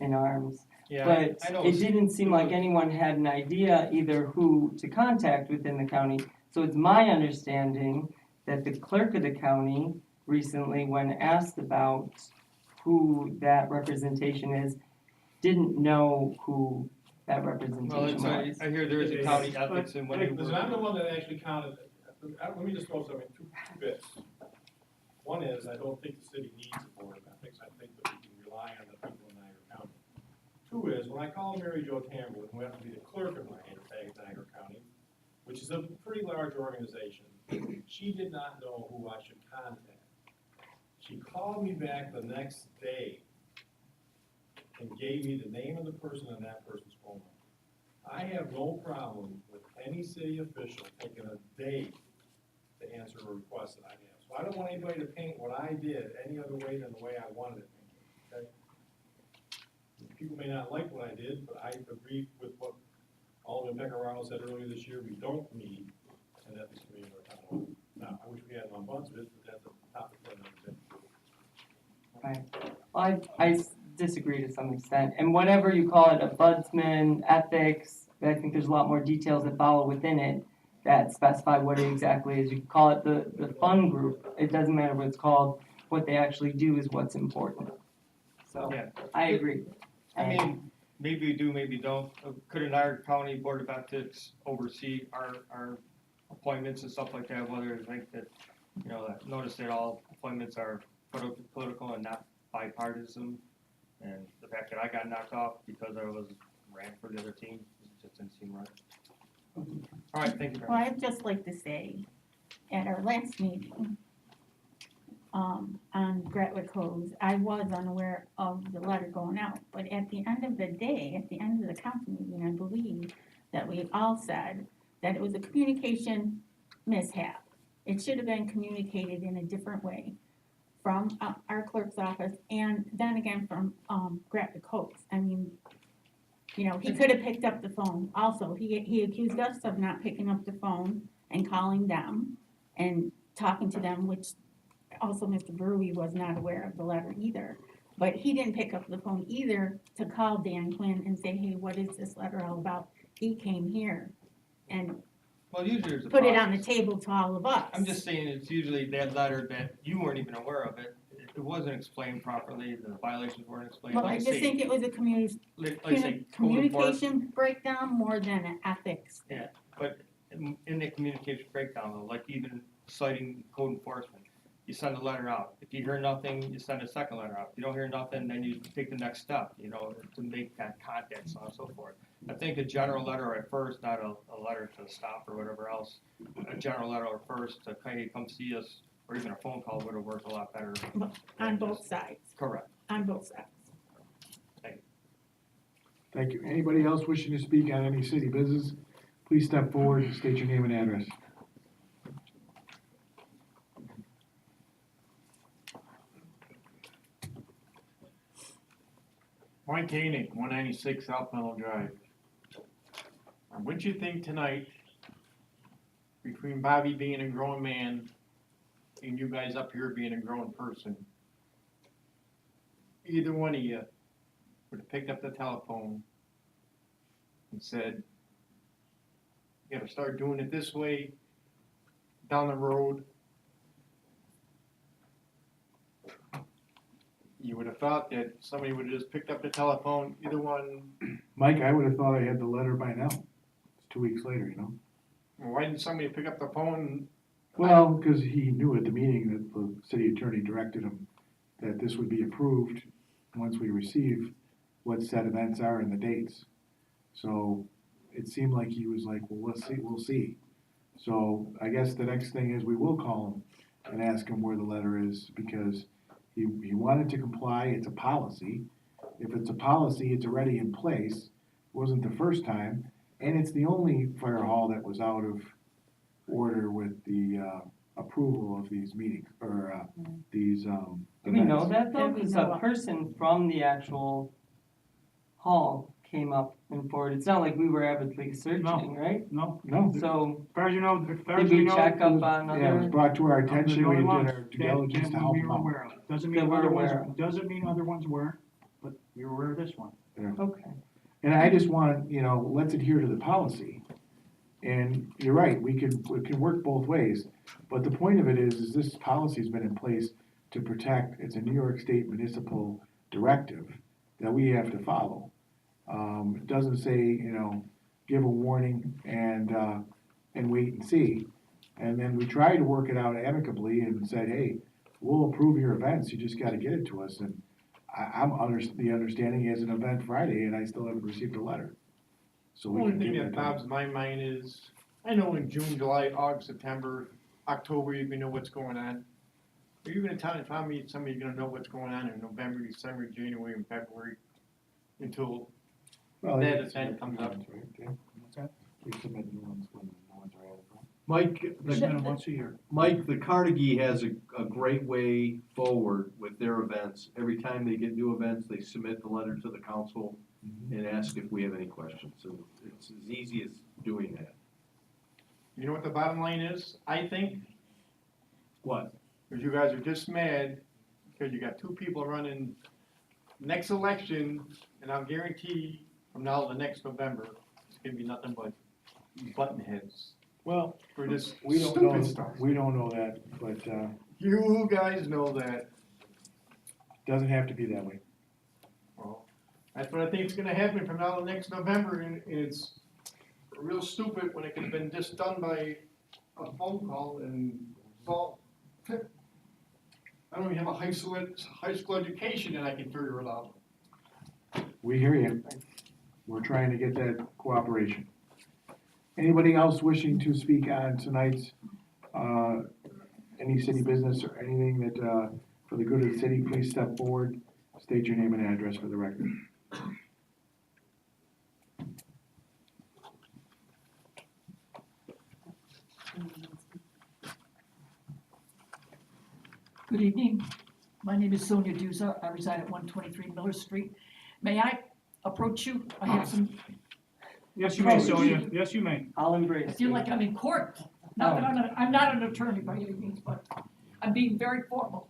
[SPEAKER 10] in arms.
[SPEAKER 13] Yeah,
[SPEAKER 10] But
[SPEAKER 13] I know.
[SPEAKER 10] it didn't seem like anyone had an idea either who to contact within the county. So it's my understanding that the clerk of the county recently, when asked about who that representation is, didn't know who that
[SPEAKER 13] Well,
[SPEAKER 10] representation was.
[SPEAKER 13] I hear there is a county ethics and when they
[SPEAKER 4] Listen, I'm the one that actually counted, let me just throw something, two bits. One is, I don't think the city needs a board of ethics, I think that we can rely on the people in Niagara County. Two is, when I called Mary Jo Tamberlin, who happens to be the clerk of Niagara County, which is a pretty large organization, she did not know who I should contact. She called me back the next day and gave me the name of the person and that person's phone number. I have no problem with any city official taking a day to answer a request that I have. So I don't want anybody to paint what I did any other way than the way I wanted it painted, okay? People may not like what I did, but I agree with what Alderman Pecoraro said earlier this year, we don't need an ethics committee in our town. Now, I wish we had one bunch of it, but that's a topic for another day.
[SPEAKER 10] Right. Well, I disagree to some extent, and whatever you call it, ombudsman, ethics, I think there's a lot more details that follow within it that specify what it exactly is. You can call it the fun group, it doesn't matter what it's called, what they actually do is what's important. So,
[SPEAKER 13] Yeah.
[SPEAKER 10] I agree.
[SPEAKER 13] I mean, maybe we do, maybe don't. Could a Niagara County Board of Ethics oversee our appointments and stuff like that, whether I think that, notice that all appointments are political and not bipartisan. And the fact that I got knocked off because I ran for the other team, it just didn't seem right. All right, thank you very
[SPEAKER 8] Well,
[SPEAKER 13] much.
[SPEAKER 8] I'd just like to say, at our last meeting, on Gretwick Hose, I was unaware of the letter going out, but at the end of the day, at the end of the council meeting, I believe that we all said that it was a communication mishap. It should have been communicated in a different way from our clerk's office and then again from, Gretwick Hose. I mean, he could have picked up the phone. Also, he accused us of not picking up the phone and calling them and talking to them, which also Mr. Brewy was not aware of the letter either. But he didn't pick up the phone either to call Dan Quinn and say, hey, what is this letter all about? He came here and
[SPEAKER 13] Well, usually there's a
[SPEAKER 8] put it on the
[SPEAKER 13] process.
[SPEAKER 8] table to all of us.
[SPEAKER 13] I'm just saying, it's usually that letter that you weren't even aware of it. It wasn't explained properly, the violations weren't explained.
[SPEAKER 8] Well, I
[SPEAKER 13] Like
[SPEAKER 8] just
[SPEAKER 13] say-
[SPEAKER 8] think it was a
[SPEAKER 13] like say, code enforcement.
[SPEAKER 8] communication breakdown more than an ethics.
[SPEAKER 13] But in the communication breakdown, though, like even citing code enforcement, you send a letter out. If you hear nothing, you send a second letter out. If you don't hear nothing, then you take the next step, to make that contact, so on and so forth. I think a general letter at first, not a letter to stop or whatever else, a general letter at first to, hey, come see us, or even a phone call would have worked a lot better.
[SPEAKER 8] On both sides,
[SPEAKER 13] Correct.
[SPEAKER 8] on both sides.
[SPEAKER 2] Thank you. Anybody else wishing to speak on any city business, please step forward and state your name and address.
[SPEAKER 14] Mike Koenig, 196 South Meadow Drive. What'd you think tonight, between Bobby being a grown man and you guys up here being a grown person? Either one of you would have picked up the telephone and said, you gotta start doing it this way, down the road. You would have thought that somebody would have just picked up the telephone, either one.
[SPEAKER 2] Mike, I would have thought I had the letter by now. It's 2 weeks later,
[SPEAKER 14] Why didn't somebody pick up the phone?
[SPEAKER 2] Well, because he knew at the meeting that the city attorney directed him that this would be approved once we receive what said events are and the dates. So it seemed like he was like, well, we'll see. So I guess the next thing is we will call him and ask him where the letter is, because he wanted to comply. It's a policy. If it's a policy, it's already in place. It wasn't the first time, and it's the only fire hall that was out of order with the approval of these meetings, or these
[SPEAKER 10] Do we know
[SPEAKER 2] events.
[SPEAKER 10] that though?
[SPEAKER 8] Yeah, we
[SPEAKER 10] Because
[SPEAKER 8] know
[SPEAKER 10] a
[SPEAKER 8] it.
[SPEAKER 10] person from the actual hall came up and forwarded. It's not like we were avidly searching, right?
[SPEAKER 3] No,
[SPEAKER 2] No,
[SPEAKER 10] So
[SPEAKER 3] as far as you know, as far
[SPEAKER 10] did
[SPEAKER 3] as we
[SPEAKER 10] we
[SPEAKER 3] know.
[SPEAKER 10] check up on
[SPEAKER 2] yeah, it was
[SPEAKER 10] other?
[SPEAKER 2] brought to our
[SPEAKER 3] those are the
[SPEAKER 2] attention. We
[SPEAKER 3] only
[SPEAKER 2] did
[SPEAKER 3] ones
[SPEAKER 2] our due diligence to
[SPEAKER 3] that
[SPEAKER 2] help
[SPEAKER 3] we
[SPEAKER 2] him
[SPEAKER 3] were
[SPEAKER 2] out.
[SPEAKER 3] aware of. Doesn't
[SPEAKER 10] That
[SPEAKER 3] mean
[SPEAKER 10] we're
[SPEAKER 3] other
[SPEAKER 10] aware
[SPEAKER 3] ones,
[SPEAKER 10] of.
[SPEAKER 3] doesn't mean other ones were, but we were aware of this one.
[SPEAKER 10] Okay.
[SPEAKER 2] And I just want, let's adhere to the policy. And you're right, we can work both ways, but the point of it is this policy's been in place to protect, it's a New York State municipal directive that we have to follow. It doesn't say, give a warning and wait and see. And then we tried to work it out amicably and said, hey, we'll approve your events, you just gotta get it to us. And I'm under the understanding it's an event Friday and I still haven't received a letter. So
[SPEAKER 14] The
[SPEAKER 2] we
[SPEAKER 14] only
[SPEAKER 2] can
[SPEAKER 14] thing
[SPEAKER 2] give
[SPEAKER 14] that
[SPEAKER 2] it.
[SPEAKER 14] bothers my mind is, I know in June, July, August, September, October, you're gonna know what's going on. Are you gonna tell me somebody's gonna know what's going on in November, December, January, and February until
[SPEAKER 2] Well,
[SPEAKER 14] that
[SPEAKER 2] it's
[SPEAKER 14] event comes up?
[SPEAKER 2] right, okay.
[SPEAKER 3] What's that?
[SPEAKER 2] We submit new ones when the ones are added.
[SPEAKER 6] Mike,
[SPEAKER 3] Submit once a year.
[SPEAKER 6] Mike, the Carnegie has a great way forward with their events. Every time they get new events, they submit the letter to the council and ask if we have any questions. So it's as easy as doing that.
[SPEAKER 14] You know what the bottom line is, I think?
[SPEAKER 6] What?
[SPEAKER 14] Because you guys are just mad because you got two people running next election, and I'll guarantee from now to next November, it's gonna be nothing but button heads
[SPEAKER 2] Well,
[SPEAKER 14] for this
[SPEAKER 2] we don't know,
[SPEAKER 14] stupid stuff.
[SPEAKER 2] we don't know that, but,
[SPEAKER 14] You guys know that.
[SPEAKER 2] doesn't have to be that way.
[SPEAKER 14] Well, that's what I think is gonna happen from now to next November, and it's real stupid when it could have been just done by a phone call and solved. I don't even have a high school education and I can figure it out.
[SPEAKER 2] We hear you. We're trying to get that cooperation. Anybody else wishing to speak on tonight's, any city business or anything that, for the good of the city, please step forward, state your name and address for the record.
[SPEAKER 5] Good evening. My name is Sonia Duza. I reside at 123 Miller Street. May I approach you? I have some,
[SPEAKER 3] Yes, you may, Sonia, yes, you may.
[SPEAKER 10] I'll
[SPEAKER 5] I
[SPEAKER 10] embrace
[SPEAKER 5] feel
[SPEAKER 10] you.
[SPEAKER 5] like I'm in court. Not that I'm not an attorney by any means, but I'm being very formal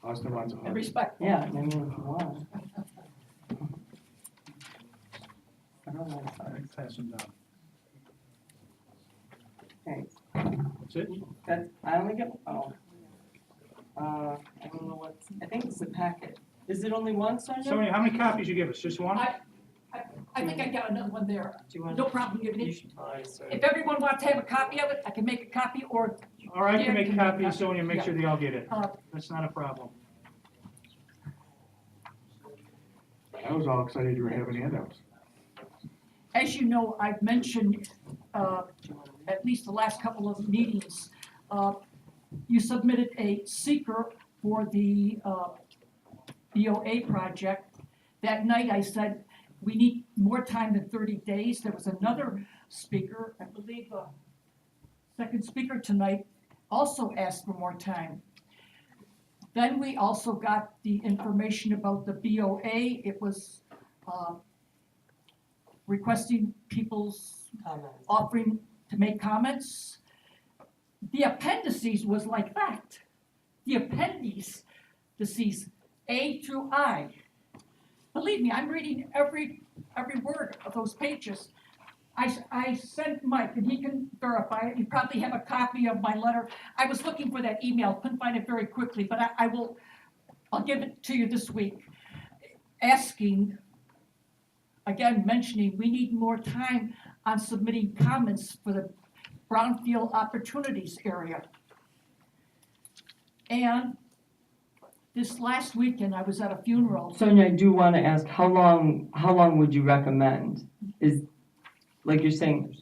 [SPEAKER 2] Austin wants a
[SPEAKER 5] and
[SPEAKER 2] hug.
[SPEAKER 5] respectful.
[SPEAKER 10] Yeah, I mean, if you want. I don't know, sorry.
[SPEAKER 3] Pass them down.
[SPEAKER 10] Thanks.
[SPEAKER 3] That's it?
[SPEAKER 10] That's, I only get, I don't know what, I think it's a packet. Is it only one, Sonia?
[SPEAKER 3] Sonia, how many copies you give us? Just one?
[SPEAKER 5] I think I got another one there.
[SPEAKER 10] Do you want?
[SPEAKER 5] No problem giving
[SPEAKER 10] You
[SPEAKER 5] it.
[SPEAKER 10] should probably say.
[SPEAKER 5] If everyone wants to have a copy of it, I can make a copy or,
[SPEAKER 3] Or I
[SPEAKER 5] Yeah,
[SPEAKER 3] can make
[SPEAKER 5] you
[SPEAKER 3] a
[SPEAKER 5] can make
[SPEAKER 3] copy
[SPEAKER 5] a
[SPEAKER 3] of
[SPEAKER 5] copy.
[SPEAKER 3] Sonia, make
[SPEAKER 5] Yeah.
[SPEAKER 3] sure they all get it.
[SPEAKER 5] uh,
[SPEAKER 3] That's not a problem.
[SPEAKER 2] I was all excited you were having handouts.
[SPEAKER 5] as you know, I've mentioned, at least the last couple of meetings, you submitted a seeker for the, BOA project. That night I said, we need more time than 30 days. There was another speaker, I believe, second speaker tonight, also asked for more time. Then we also got the information about the BOA. It was, requesting people's offering to make comments. The appendices was like that. The appendices, A through I. Believe me, I'm reading every word of those pages. I sent Mike, and he can verify it. You probably have a copy of my letter. I was looking for that email, couldn't find it very quickly, but I'll give it to you this week. Asking, again, mentioning we need more time on submitting comments for the Brownfield Opportunities area. And this last weekend, I was at a funeral.
[SPEAKER 10] Sonia, I do want to ask, how long would you recommend? Is, like you're saying,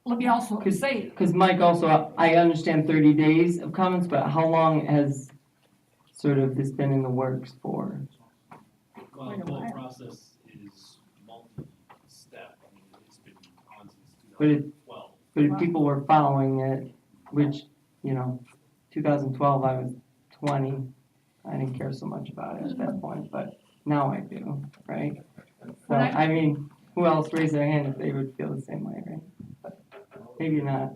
[SPEAKER 5] Let me also say,
[SPEAKER 10] because Mike also, I understand 30 days of comments, but how long has sort of this been in the works for?
[SPEAKER 9] Well, the whole process is multi-step. I mean, it's been on since
[SPEAKER 10] But it-
[SPEAKER 9] 2012.
[SPEAKER 10] But if people were following it, which, 2012, I was 20, I didn't care so much about it at that point, but now I do, right? So, I mean, who else raised their hand if they would feel the same way, right? But maybe not.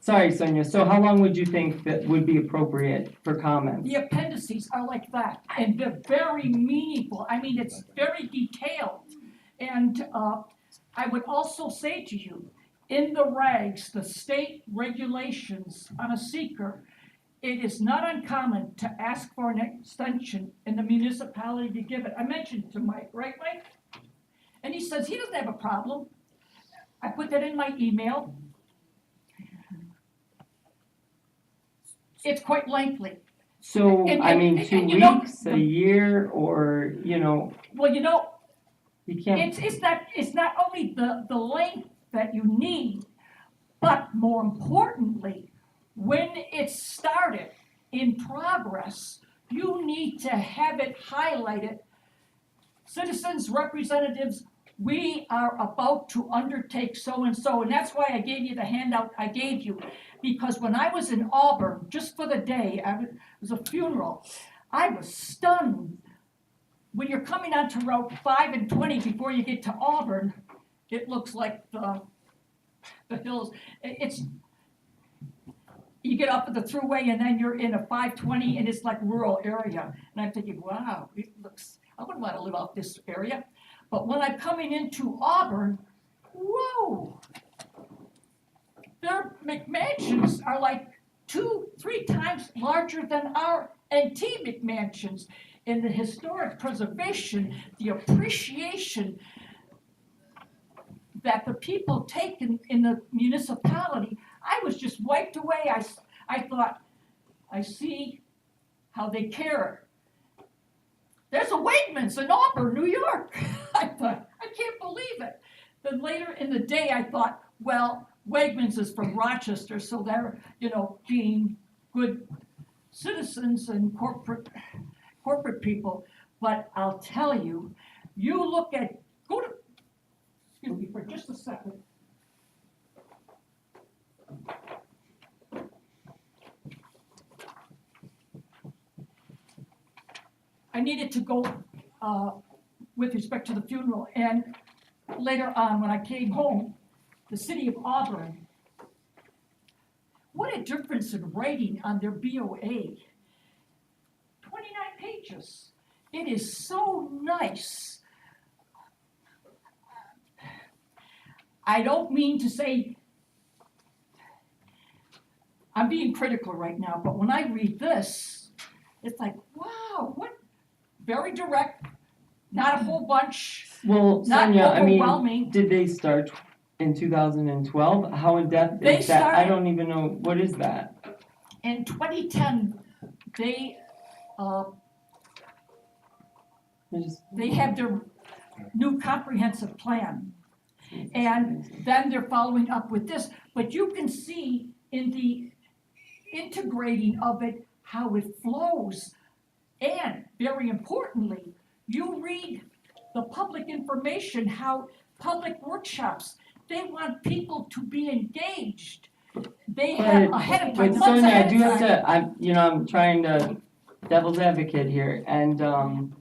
[SPEAKER 10] Sorry, Sonia, so how long would you think that would be appropriate for comments?
[SPEAKER 5] the appendices are like that, and they're very meaningful. I mean, it's very detailed. And I would also say to you, in the regs, the state regulations on a seeker, it is not uncommon to ask for an extension in the municipality to give it. I mentioned to Mike, right, Mike? And he says he doesn't have a problem. I put that in my email. It's quite lengthy.
[SPEAKER 10] So,
[SPEAKER 5] And-
[SPEAKER 10] I
[SPEAKER 5] and-
[SPEAKER 10] mean,
[SPEAKER 5] and-
[SPEAKER 10] 2
[SPEAKER 5] and you know,
[SPEAKER 10] weeks, a year, or, you know,
[SPEAKER 5] Well, you know,
[SPEAKER 10] you can't,
[SPEAKER 5] it's not only the length that you need, but more importantly, when it's started in progress, you need to have it highlighted. Citizens, representatives, we are about to undertake so-and-so, and that's why I gave you the handout I gave you. Because when I was in Auburn, just for the day, it was a funeral, I was stunned. When you're coming onto Route 5 and 20 before you get to Auburn, it looks like the hills. You get up at the thruway and then you're in a 520 and it's like rural area. And I'm thinking, wow, it looks, I wouldn't want to live out this area. But when I'm coming into Auburn, whoa, their McMansions are like 2-3 times larger than our NT McMansions. In the historic preservation, the appreciation that the people take in the municipality, I was just wiped away. I thought, I see how they care. There's a Wegmans in Auburn, New York. I thought, I can't believe it. Then later in the day, I thought, well, Wegmans is from Rochester, so they're, being good citizens and corporate people. But I'll tell you, excuse me for just a second. I needed to go with respect to the funeral, and later on when I came home, the city of Auburn, what a difference in writing on their BOA. 29 pages. It is so nice. I don't mean to say I'm being critical right now, but when I read this, it's like, wow, what very direct, not a whole bunch,
[SPEAKER 10] well,
[SPEAKER 5] not
[SPEAKER 10] Sonia, I
[SPEAKER 5] overwhelming.
[SPEAKER 10] mean, did they start in 2012? How in depth
[SPEAKER 5] They
[SPEAKER 10] is that? I
[SPEAKER 5] started-
[SPEAKER 10] don't even know, what is that?
[SPEAKER 5] In 2010, they have their new comprehensive plan. And then they're following up with this, but you can see in the integrating of it, how it flows. And very importantly, you read the public information, how public workshops, they want people to be engaged. They have ahead of time,
[SPEAKER 10] But
[SPEAKER 5] months
[SPEAKER 10] Sonia, I
[SPEAKER 5] ahead
[SPEAKER 10] do
[SPEAKER 5] of
[SPEAKER 10] have
[SPEAKER 5] time.
[SPEAKER 10] to, I'm trying to devil's advocate here, and,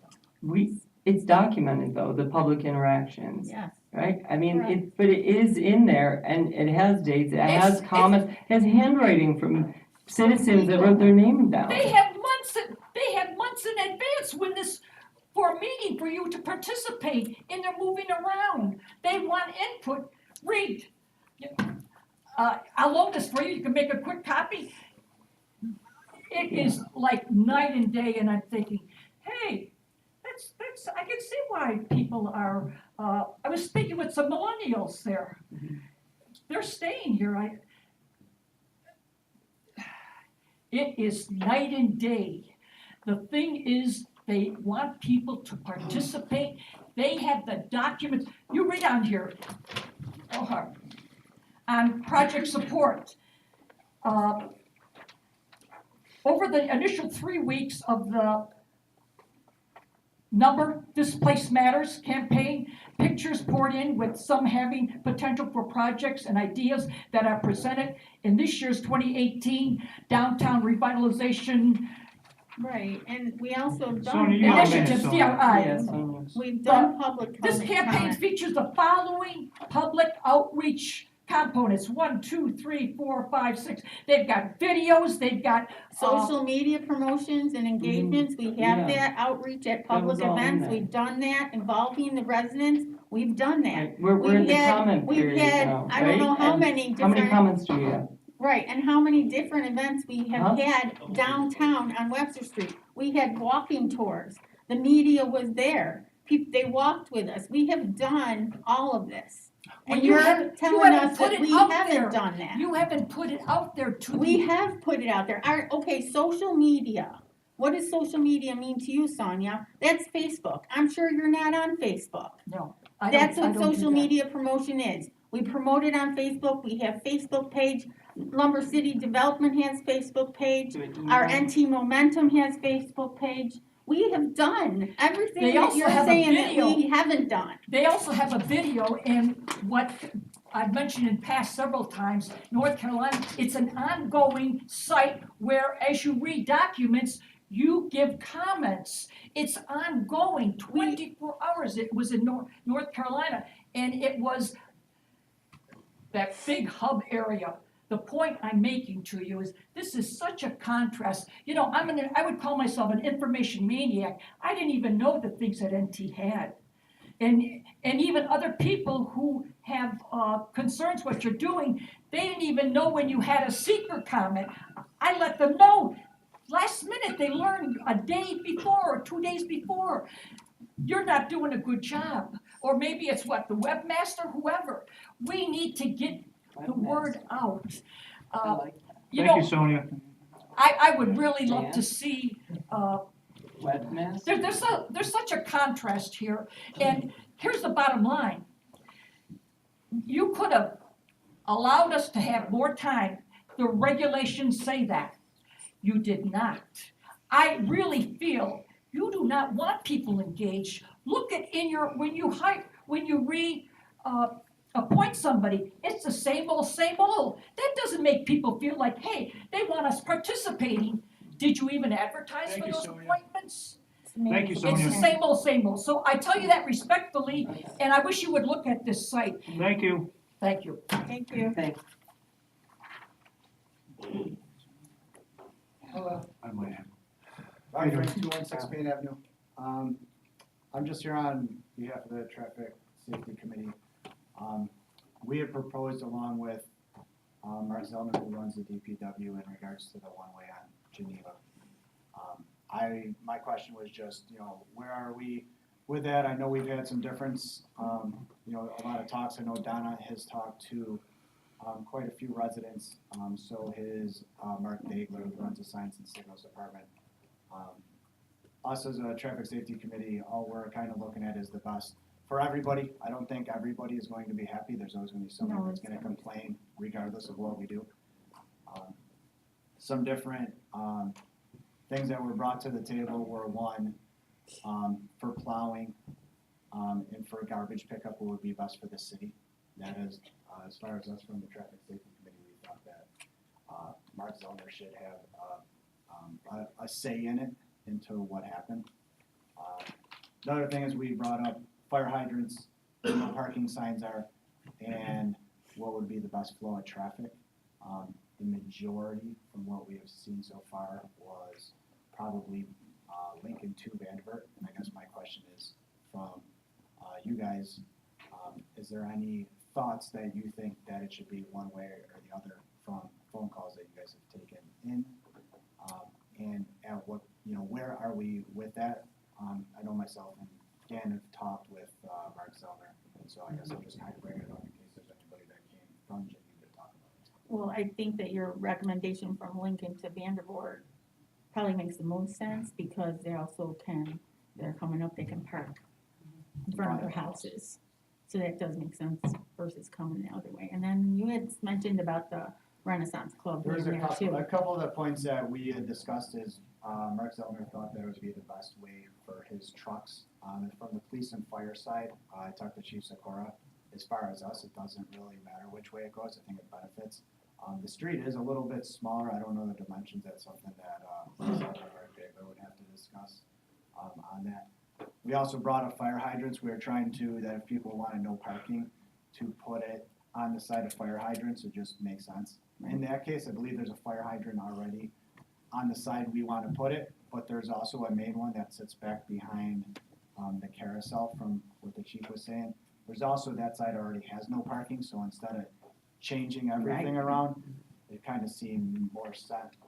[SPEAKER 10] it's documented though, the public interactions.
[SPEAKER 8] Yes.
[SPEAKER 10] Right? I mean,
[SPEAKER 8] Correct.
[SPEAKER 10] but it is in there, and it has dates, it has
[SPEAKER 5] It's-
[SPEAKER 10] comments, it has handwriting from citizens that wrote their name down.
[SPEAKER 5] They have months in advance when this, for a meeting for you to participate, and they're moving around. They want input. Read. I'll loan this for you. You can make a quick copy. It is like night and day, and I'm thinking, hey, that's I can see why people are. I was speaking with some millennials there. They're staying here. It is night and day. The thing is, they want people to participate. They have the documents. You read on here, on project support. Over the initial 3 weeks of the Number Displaced Matters campaign, pictures poured in with some having potential for projects and ideas that are presented in this year's 2018 downtown revitalization
[SPEAKER 8] Right, and we also
[SPEAKER 3] Sonia,
[SPEAKER 8] done,
[SPEAKER 3] you have a minute,
[SPEAKER 5] initiatives,
[SPEAKER 3] Sonia.
[SPEAKER 5] DRI.
[SPEAKER 10] Yes, Sonia.
[SPEAKER 8] we've done public
[SPEAKER 5] This
[SPEAKER 8] comment.
[SPEAKER 5] campaign features the following public outreach components: 1, 2, 3, 4, 5, 6. They've got videos, they've got
[SPEAKER 8] Social media promotions and engagements, we have
[SPEAKER 10] Yeah.
[SPEAKER 8] that outreach at
[SPEAKER 10] That was
[SPEAKER 8] public
[SPEAKER 10] all in
[SPEAKER 8] events,
[SPEAKER 10] there.
[SPEAKER 8] we've done that involving the residents. we've done that.
[SPEAKER 10] Right, we're in
[SPEAKER 8] We've
[SPEAKER 10] the
[SPEAKER 8] had-
[SPEAKER 10] comment
[SPEAKER 8] we've
[SPEAKER 10] period
[SPEAKER 8] had,
[SPEAKER 10] now,
[SPEAKER 8] I don't know
[SPEAKER 10] right?
[SPEAKER 8] how
[SPEAKER 10] And
[SPEAKER 8] many
[SPEAKER 10] How many
[SPEAKER 8] different,
[SPEAKER 10] comments do we have?
[SPEAKER 8] right, and how many different events we have
[SPEAKER 10] Huh?
[SPEAKER 8] had downtown on Webster Street. We had walking tours, the media was there, they walked with us, we have done all of this.
[SPEAKER 5] Well,
[SPEAKER 8] And
[SPEAKER 5] you
[SPEAKER 8] you're
[SPEAKER 5] haven't- you
[SPEAKER 8] telling
[SPEAKER 5] haven't
[SPEAKER 8] us
[SPEAKER 5] put
[SPEAKER 8] that
[SPEAKER 5] it
[SPEAKER 8] we
[SPEAKER 5] out
[SPEAKER 8] haven't
[SPEAKER 5] there.
[SPEAKER 8] done that.
[SPEAKER 5] You haven't put it out there to
[SPEAKER 8] We
[SPEAKER 5] the,
[SPEAKER 8] have put it out there. Okay, social media. What does social media mean to you, Sonia? That's Facebook. I'm sure you're not on Facebook.
[SPEAKER 5] no, I
[SPEAKER 8] That's
[SPEAKER 5] don't, I
[SPEAKER 8] what
[SPEAKER 5] don't do
[SPEAKER 8] social
[SPEAKER 5] that.
[SPEAKER 8] media promotion is. We promote it on Facebook. We have Facebook page. Lumber City Development has Facebook page.
[SPEAKER 10] Do it
[SPEAKER 8] Our
[SPEAKER 10] email?
[SPEAKER 8] NT Momentum has Facebook page. We have done everything
[SPEAKER 5] They
[SPEAKER 8] that
[SPEAKER 5] also
[SPEAKER 8] you're
[SPEAKER 5] have a
[SPEAKER 8] saying that
[SPEAKER 5] video.
[SPEAKER 8] we haven't done.
[SPEAKER 5] They also have a video, and what I've mentioned in past several times, North Carolina, it's an ongoing site where as you read documents, you give comments. It's ongoing, 24 hours. It was in North Carolina, and it was that big hub area. The point I'm making to you is this is such a contrast. You know, I would call myself an information maniac. I didn't even know the things that NT had. And even other people who have concerns what you're doing, they didn't even know when you had a seeker comment. I let them know. Last minute, they learned a day before or 2 days before. You're not doing a good job. Or maybe it's what, the webmaster, whoever. We need to get the word out. You
[SPEAKER 3] Thank
[SPEAKER 5] know,
[SPEAKER 3] you, Sonia.
[SPEAKER 5] I would really love
[SPEAKER 10] Dan?
[SPEAKER 5] to see
[SPEAKER 10] Webmaster?
[SPEAKER 5] there's such a contrast here, and here's the bottom line. You could have allowed us to have more time. The regulations say that. You did not. I really feel you do not want people engaged. Look at when you appoint somebody, it's the same old, same old. That doesn't make people feel like, hey, they want us participating. Did you even advertise
[SPEAKER 11] Thank
[SPEAKER 5] for
[SPEAKER 11] you,
[SPEAKER 5] those
[SPEAKER 11] Sonia.
[SPEAKER 5] appointments?
[SPEAKER 3] Thank you,
[SPEAKER 5] It's
[SPEAKER 3] Sonia.
[SPEAKER 5] the same old, same old. So I tell you that respectfully, and I wish you would look at this site.
[SPEAKER 3] Thank you.
[SPEAKER 5] Thank you.
[SPEAKER 8] Thank you.
[SPEAKER 10] Thanks.
[SPEAKER 12] Hello.
[SPEAKER 2] I might have.
[SPEAKER 12] Hi, Frank, 216 Main Avenue. I'm just here on behalf of the Traffic Safety Committee. We have proposed along with Mark Zellman, who runs the DPW, in regards to the one-way on Geneva. My question was just, where are we with that? I know we've had some difference, a lot of talks. I know Donna has talked to quite a few residents, so his Mark Nagler, who runs the Signs and Signals Department. Us as a traffic safety committee, all we're kind of looking at is the best for everybody. I don't think everybody is going to be happy. There's always going to be somebody that's going to complain regardless of what we do. Some different things that were brought to the table were one, for plowing and for garbage pickup, what would be best for the city. That is, as far as us from the traffic safety committee, we thought that Mark Zellner should have a say in it, into what happened. The other thing is we brought up fire hydrants, where no parking signs are, and what would be the best flow of traffic. The majority from what we have seen so far was probably Lincoln to Vanderbilt, and I guess my question is from you guys, is there any thoughts that you think that it should be one way or the other from phone calls that you guys have taken in? And at what, where are we with that? I know myself and Dan have talked with Mark Zellner, and so I guess I'm just kind of bringing it up in case there's anybody that came from Geneva to talk about it.
[SPEAKER 8] Well, I think that your recommendation from Lincoln to Vanderbilt probably makes the most sense because they're coming up, they can park in front of their houses. So that does make sense versus coming the other way. And then you had mentioned about the Renaissance Club
[SPEAKER 12] There was
[SPEAKER 8] being there too.
[SPEAKER 12] a couple of the points that we had discussed is, Mark Zellner thought that it would be the best way for his trucks. And from the police and fire side, I talked to Chief Sikora. As far as us, it doesn't really matter which way it goes. I think it benefits. The street is a little bit smaller. I don't know the dimensions. That's something that Zellner would have to discuss on that. We also brought up fire hydrants. We were trying to, that if people wanted no parking, to put it on the side of fire hydrants, it just makes sense. In that case, I believe there's a fire hydrant already on the side we want to put it, but there's also a main one that sits back behind the carousel from what the chief was saying. There's also that side already has no parking, so instead of changing everything around, it kind of seemed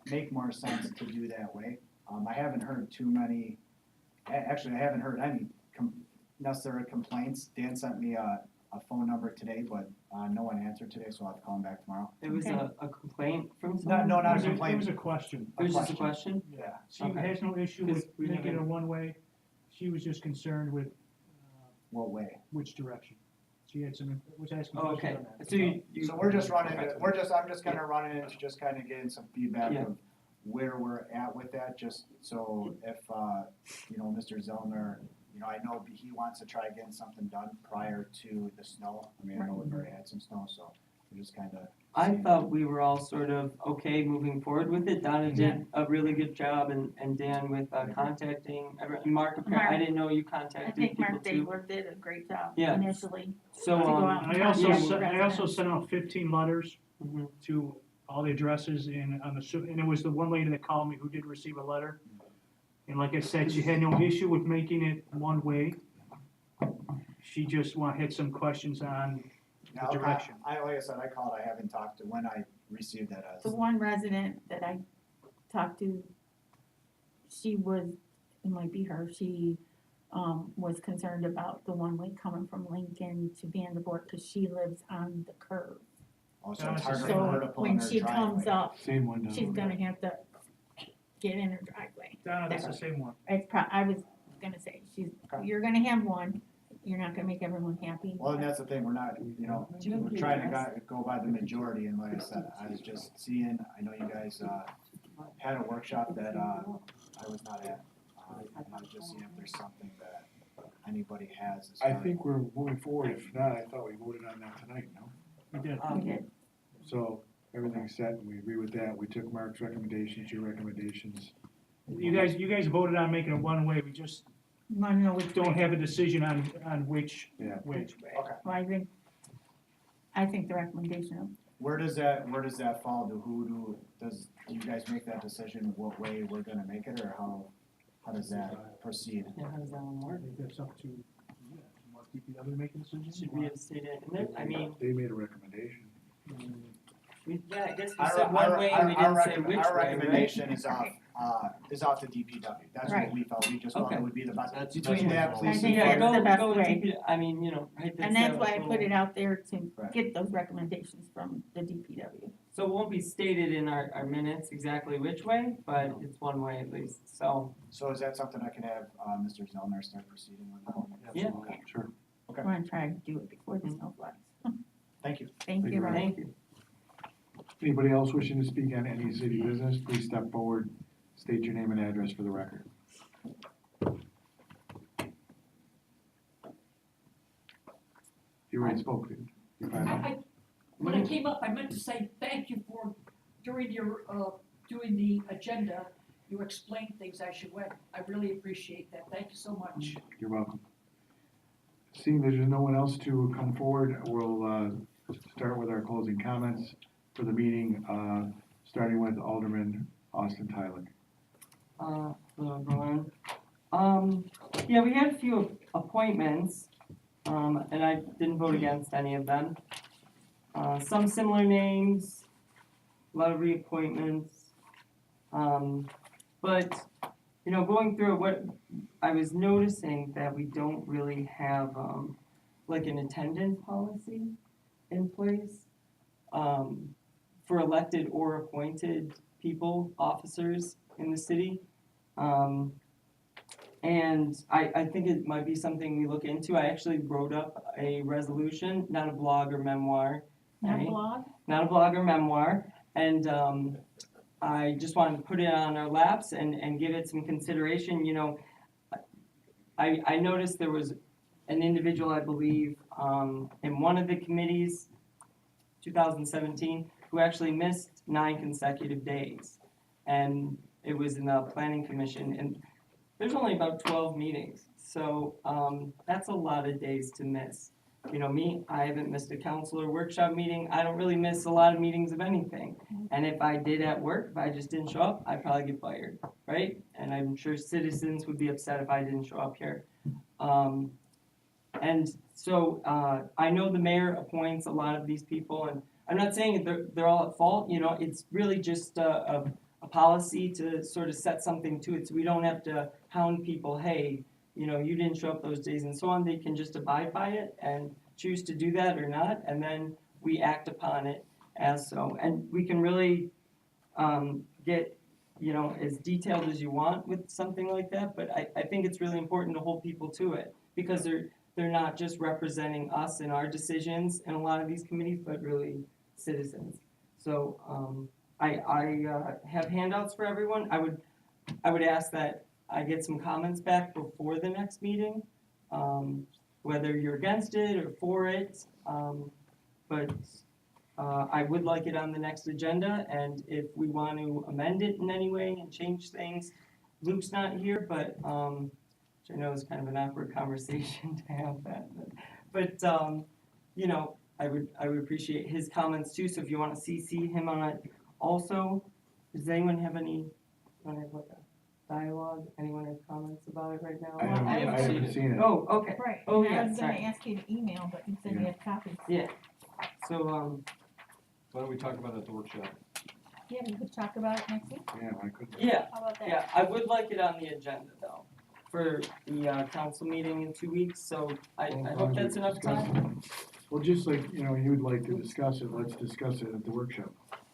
[SPEAKER 12] make more sense to do that way. I haven't heard too many, actually, I haven't heard any necessary complaints. Dan sent me a phone number today, but no one answered today, so I'll have to call him back tomorrow.
[SPEAKER 10] It was
[SPEAKER 8] Okay.
[SPEAKER 10] a complaint from someone?
[SPEAKER 12] No, not a
[SPEAKER 3] It
[SPEAKER 12] complaint.
[SPEAKER 3] was a question.
[SPEAKER 10] It was just a question?
[SPEAKER 12] Yeah.
[SPEAKER 3] She
[SPEAKER 10] Okay.
[SPEAKER 3] has no issue
[SPEAKER 10] Because
[SPEAKER 3] with
[SPEAKER 10] we
[SPEAKER 3] making it a
[SPEAKER 10] haven't-
[SPEAKER 3] one-way. She was just concerned with
[SPEAKER 12] What way?
[SPEAKER 3] which direction. She had some, was asking
[SPEAKER 10] Oh,
[SPEAKER 3] questions
[SPEAKER 10] okay.
[SPEAKER 3] on that.
[SPEAKER 10] So you.
[SPEAKER 12] So we're just running, I'm just kind of running into just kind of getting some feedback
[SPEAKER 10] Yeah.
[SPEAKER 12] of where we're at with that, just so if, Mr. Zellner, I know he wants to try getting something done prior to the snow. I mean, I know we've already had some snow, so we're just kind of.
[SPEAKER 10] I thought we were all sort of okay moving forward with it. Donna did a really good job and Dan with contacting, Mark, I didn't know you
[SPEAKER 8] I
[SPEAKER 10] contacted
[SPEAKER 8] think
[SPEAKER 10] people
[SPEAKER 8] Mark
[SPEAKER 10] too.
[SPEAKER 8] Daylor did a great job
[SPEAKER 10] Yeah.
[SPEAKER 8] initially.
[SPEAKER 10] So,
[SPEAKER 8] to go out and
[SPEAKER 3] I also,
[SPEAKER 8] contact
[SPEAKER 3] I also
[SPEAKER 8] residents.
[SPEAKER 3] sent out 15 letters
[SPEAKER 10] mhm.
[SPEAKER 3] to all the addresses and and it was the one lady that called me who did receive a letter. And like I said, she had no issue with making it one way. She just had some questions on
[SPEAKER 12] Yeah,
[SPEAKER 3] the direction.
[SPEAKER 12] like I said, I called, I haven't talked to, when I received that as.
[SPEAKER 8] The one resident that I talked to, she was, it might be her, she, was concerned about the one-way coming from Lincoln to Vanderbilt, cause she lives on the curve.
[SPEAKER 12] Oh, so it's harder for her to
[SPEAKER 8] So
[SPEAKER 12] pull in
[SPEAKER 8] when
[SPEAKER 12] her
[SPEAKER 8] she comes
[SPEAKER 12] driveway.
[SPEAKER 8] up,
[SPEAKER 2] Same one down.
[SPEAKER 8] she's gonna have to get in her driveway.
[SPEAKER 3] Donna, that's the same one.
[SPEAKER 8] It's I was gonna say, you're gonna have one, you're not gonna make everyone happy.
[SPEAKER 12] Well, and that's the thing, we're not, we're trying to go by the majority, and like I said, I was just seeing, I know you guys, had a workshop that, I was not at. And I was just seeing if there's something that anybody has as
[SPEAKER 2] I
[SPEAKER 12] far
[SPEAKER 2] think we're moving forward. If not, I thought we voted on that tonight, no?
[SPEAKER 3] We did.
[SPEAKER 8] We did.
[SPEAKER 2] So everything's set and we agree with that. We took Mark's recommendations, your recommendations.
[SPEAKER 3] You guys voted on making it one way. We just
[SPEAKER 8] Wanna know which
[SPEAKER 3] don't
[SPEAKER 8] way.
[SPEAKER 3] have a decision on which
[SPEAKER 2] Yeah.
[SPEAKER 3] way.
[SPEAKER 8] Which way.
[SPEAKER 12] Okay.
[SPEAKER 8] Well, I think the recommendation of,
[SPEAKER 12] Where does that fall? Do you guys make that decision, what way we're gonna make it, or how does that proceed?
[SPEAKER 10] Yeah, how does that one
[SPEAKER 3] I
[SPEAKER 10] work?
[SPEAKER 3] think that's up to, you want DPW to make a decision?
[SPEAKER 10] Should we have stated, and then, I mean,
[SPEAKER 2] They made a recommendation.
[SPEAKER 10] yeah, I guess we
[SPEAKER 12] Our-
[SPEAKER 10] said one
[SPEAKER 12] our-
[SPEAKER 10] way and we
[SPEAKER 12] our
[SPEAKER 10] didn't say
[SPEAKER 12] recom-
[SPEAKER 10] which
[SPEAKER 12] Our
[SPEAKER 10] way, right?
[SPEAKER 12] recommendation is off the DPW. That's what
[SPEAKER 8] Right.
[SPEAKER 12] we felt. We just felt it
[SPEAKER 10] Okay.
[SPEAKER 12] would be the best.
[SPEAKER 10] That's-
[SPEAKER 12] Between that,
[SPEAKER 10] I
[SPEAKER 12] police
[SPEAKER 8] think
[SPEAKER 12] and
[SPEAKER 10] Yeah,
[SPEAKER 8] that's
[SPEAKER 12] fire.
[SPEAKER 8] the best
[SPEAKER 10] go
[SPEAKER 8] way.
[SPEAKER 10] DP, I mean, right.
[SPEAKER 8] and that's why I put it out there to
[SPEAKER 12] Right.
[SPEAKER 8] get those recommendations from the DPW.
[SPEAKER 10] So it won't be stated in our minutes exactly which way, but it's one way at least, so,
[SPEAKER 12] So is that something I can have, Mr. Zellner start proceeding with?
[SPEAKER 10] yeah,
[SPEAKER 8] Okay.
[SPEAKER 2] Sure.
[SPEAKER 12] Okay.
[SPEAKER 8] We're gonna try to do it before the snow flies.
[SPEAKER 12] Thank you.
[SPEAKER 8] Thank
[SPEAKER 2] Thank
[SPEAKER 8] you,
[SPEAKER 2] you,
[SPEAKER 8] Ron.
[SPEAKER 10] thank you.
[SPEAKER 2] Anybody else wishing to speak on any city business, please step forward, state your name and address for the record. You already spoke, didn't you?
[SPEAKER 5] When I came up, I meant to say thank you for, during your, doing the agenda, you explained things as you went. I really appreciate that. Thank you so much.
[SPEAKER 2] You're welcome. Seeing there's no one else to come forward, we'll start with our closing comments for the meeting, starting with Alderman Austin Tyler.
[SPEAKER 10] Hello, everyone. Yeah, we had a few appointments, and I didn't vote against any of them. Some similar names, a lot of reappointments. But, going through what I was noticing that we don't really have, like an attendance policy in place, for elected or appointed people, officers in the city. And I think it might be something we look into. I actually wrote up a resolution, not a blog or memoir.
[SPEAKER 8] Not
[SPEAKER 10] right?
[SPEAKER 8] blog?
[SPEAKER 10] Not a blog or memoir, and I just wanted to put it on our laps and give it some consideration. I noticed there was an individual, I believe, in one of the committees, 2017, who actually missed 9 consecutive days. And it was in the planning commission, and there's only about 12 meetings, so that's a lot of days to miss. Me, I haven't missed a council or workshop meeting. I don't really miss a lot of meetings of anything. And if I did at work, if I just didn't show up, I'd probably get fired, right? And I'm sure citizens would be upset if I didn't show up here. And so, I know the mayor appoints a lot of these people, and I'm not saying they're all at fault, you know, it's really just a policy to sort of set something to it, so we don't have to hound people, hey, you know, you didn't show up those days and so on. They can just abide by it and choose to do that or not, and then we act upon it as so. And we can really get, you know, as detailed as you want with something like that, but I think it's really important to hold people to it, because they're not just representing us and our decisions in a lot of these committees, but really citizens. So, I have handouts for everyone. I would ask that I get some comments back before the next meeting, whether you're against it or for it. But I would like it on the next agenda, and if we want to amend it in any way and change things, Luke's not here, but, which I know is kind of an awkward conversation to have that. But, you know, I would appreciate his comments too, so if you want to CC him on it also. Does anyone have any, want to have like a dialogue? Anyone have comments about it right now?
[SPEAKER 2] I haven't seen it.
[SPEAKER 10] Oh, okay.
[SPEAKER 8] Right,
[SPEAKER 10] Oh,
[SPEAKER 8] and I
[SPEAKER 10] yeah,
[SPEAKER 8] was gonna
[SPEAKER 10] sorry.
[SPEAKER 8] ask you to email, but you said you had copies.
[SPEAKER 10] Yeah. So,
[SPEAKER 6] Why don't we talk about it at the workshop?
[SPEAKER 8] Yeah, we could talk about it next week.
[SPEAKER 2] Yeah, I could.
[SPEAKER 10] yeah,
[SPEAKER 8] How about that?
[SPEAKER 10] yeah, I would like it on the agenda though, for the council meeting in 2 weeks, so I hope that's enough time.
[SPEAKER 2] Well, just like, you know, you'd like to discuss it, let's discuss it at the workshop.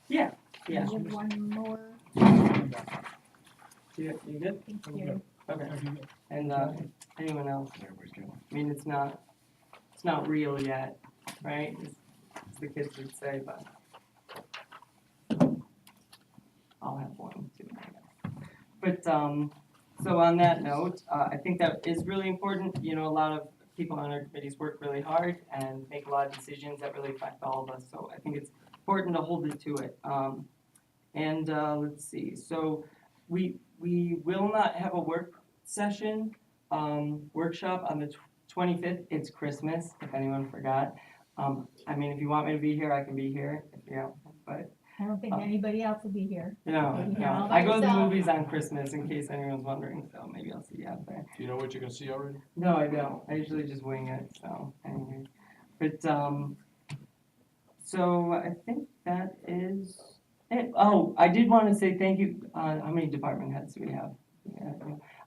[SPEAKER 10] Yeah.
[SPEAKER 8] And with one more,
[SPEAKER 10] You good?
[SPEAKER 8] thank you.
[SPEAKER 10] Okay. And, anyone else?
[SPEAKER 2] Everybody's got one.
[SPEAKER 10] I mean, it's not real yet, right? As the kids would say, but I'll have one too, I guess. But, so on that note, I think that is really important. You know, a lot of people on our committees work really hard and make a lot of decisions that really affect all of us. So I think it's important to hold it to it. And let's see, so we will not have a work session, workshop on the 25th. It's Christmas, if anyone forgot. I mean, if you want me to be here, I can be here, but
[SPEAKER 8] I don't think anybody else will be here.
[SPEAKER 10] no,
[SPEAKER 8] You're all by
[SPEAKER 10] I go to the
[SPEAKER 8] yourself.
[SPEAKER 10] movies on Christmas in case anyone's wondering, so maybe I'll see you out there.
[SPEAKER 6] Do you know what you're gonna see already?
[SPEAKER 10] No, I don't. I usually just wing it, so anyway. But, so I think that is it. Oh, I did want to say thank you. How many department heads do we have? Yeah.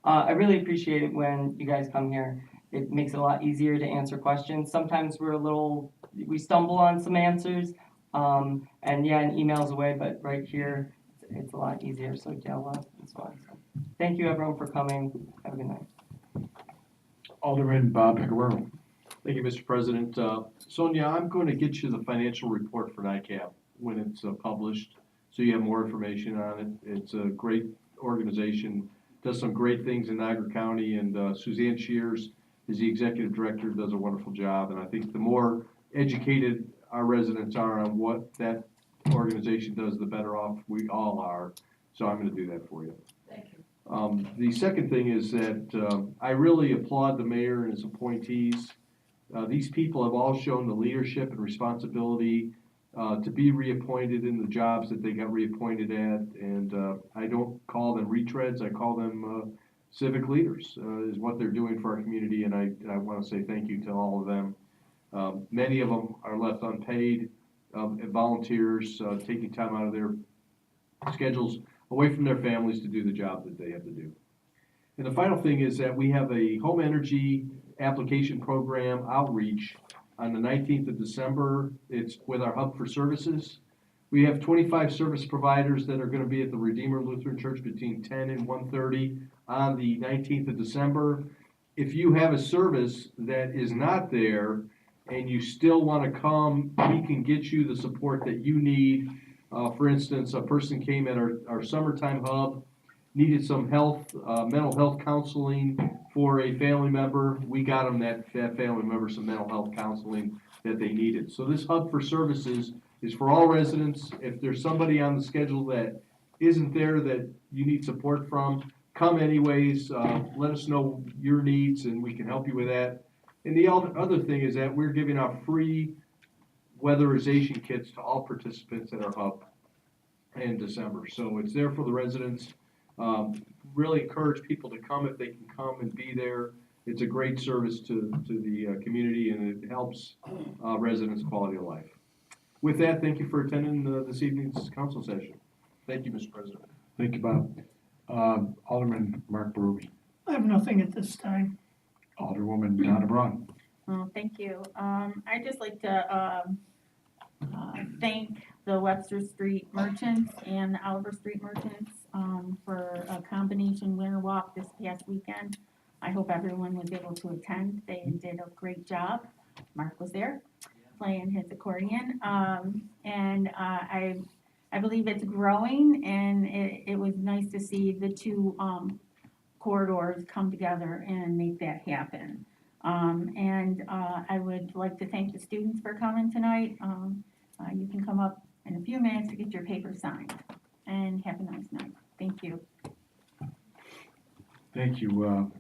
[SPEAKER 10] I really appreciate it when you guys come here. It makes it a lot easier to answer questions. Sometimes we stumble on some answers. And yeah, an email's away, but right here, it's a lot easier, so Della, it's fine. So, thank you everyone for coming. Have a good night.
[SPEAKER 2] Alderman Bob Picararo.
[SPEAKER 6] Thank you, Mr. President. Sonia, I'm going to get you the financial report for NICAP when it's published, so you have more information on it. It's a great organization, does some great things in Niagara County, and Suzanne Shears is the executive director, does a wonderful job, and I think the more educated our residents are on what that organization does, the better off we all are. So I'm gonna do that for you.
[SPEAKER 5] Thank you.
[SPEAKER 6] The second thing is that I really applaud the mayor and his appointees. These people have all shown the leadership and responsibility to be reappointed in the jobs that they got reappointed at. And I don't call them retreads, I call them civic leaders, is what they're doing for our community. And I wanna say thank you to all of them. Many of them are left unpaid, volunteers, taking time out of their schedules away from their families to do the job that they have to do. And the final thing is that we have a home energy application program outreach on the 19th of December. It's with our Hub for Services. We have 25 service providers that are gonna be at the Redeemer Lutheran Church between 10 and 1:30 on the 19th of December. If you have a service that is not there, and you still want to come, we can get you the support that you need. For instance, a person came at our summertime hub, needed some mental health counseling for a family member. We got them that family member some mental health counseling that they needed. So this Hub for Services is for all residents. If there's somebody on the schedule that isn't there that you need support from, come anyways. Let us know your needs and we can help you with that. And the other thing is that we're giving out free weatherization kits to all participants at our hub in December. So it's there for the residents. Really encourage people to come if they can come and be there. it's a great service to the community, and it helps residents' quality of life. With that, thank you for attending this evening's council session. Thank you, Mr. President.
[SPEAKER 2] Thank you, Bob. Alderman Mark Berube.
[SPEAKER 5] I have nothing at this time.
[SPEAKER 2] Alderwoman Donna Braun.
[SPEAKER 8] Oh, thank you. I'd just like to, thank the Webster Street merchants and the Oliver Street merchants, for a combination winter walk this past weekend. I hope everyone was able to attend. They did a great job. Mark was there playing his accordion. I believe it's growing, and it was nice to see the two, corridors come together and make that happen. I would like to thank the students for coming tonight. You can come up in a few minutes to get your paper signed, and have a nice night. Thank you.
[SPEAKER 2] Thank you.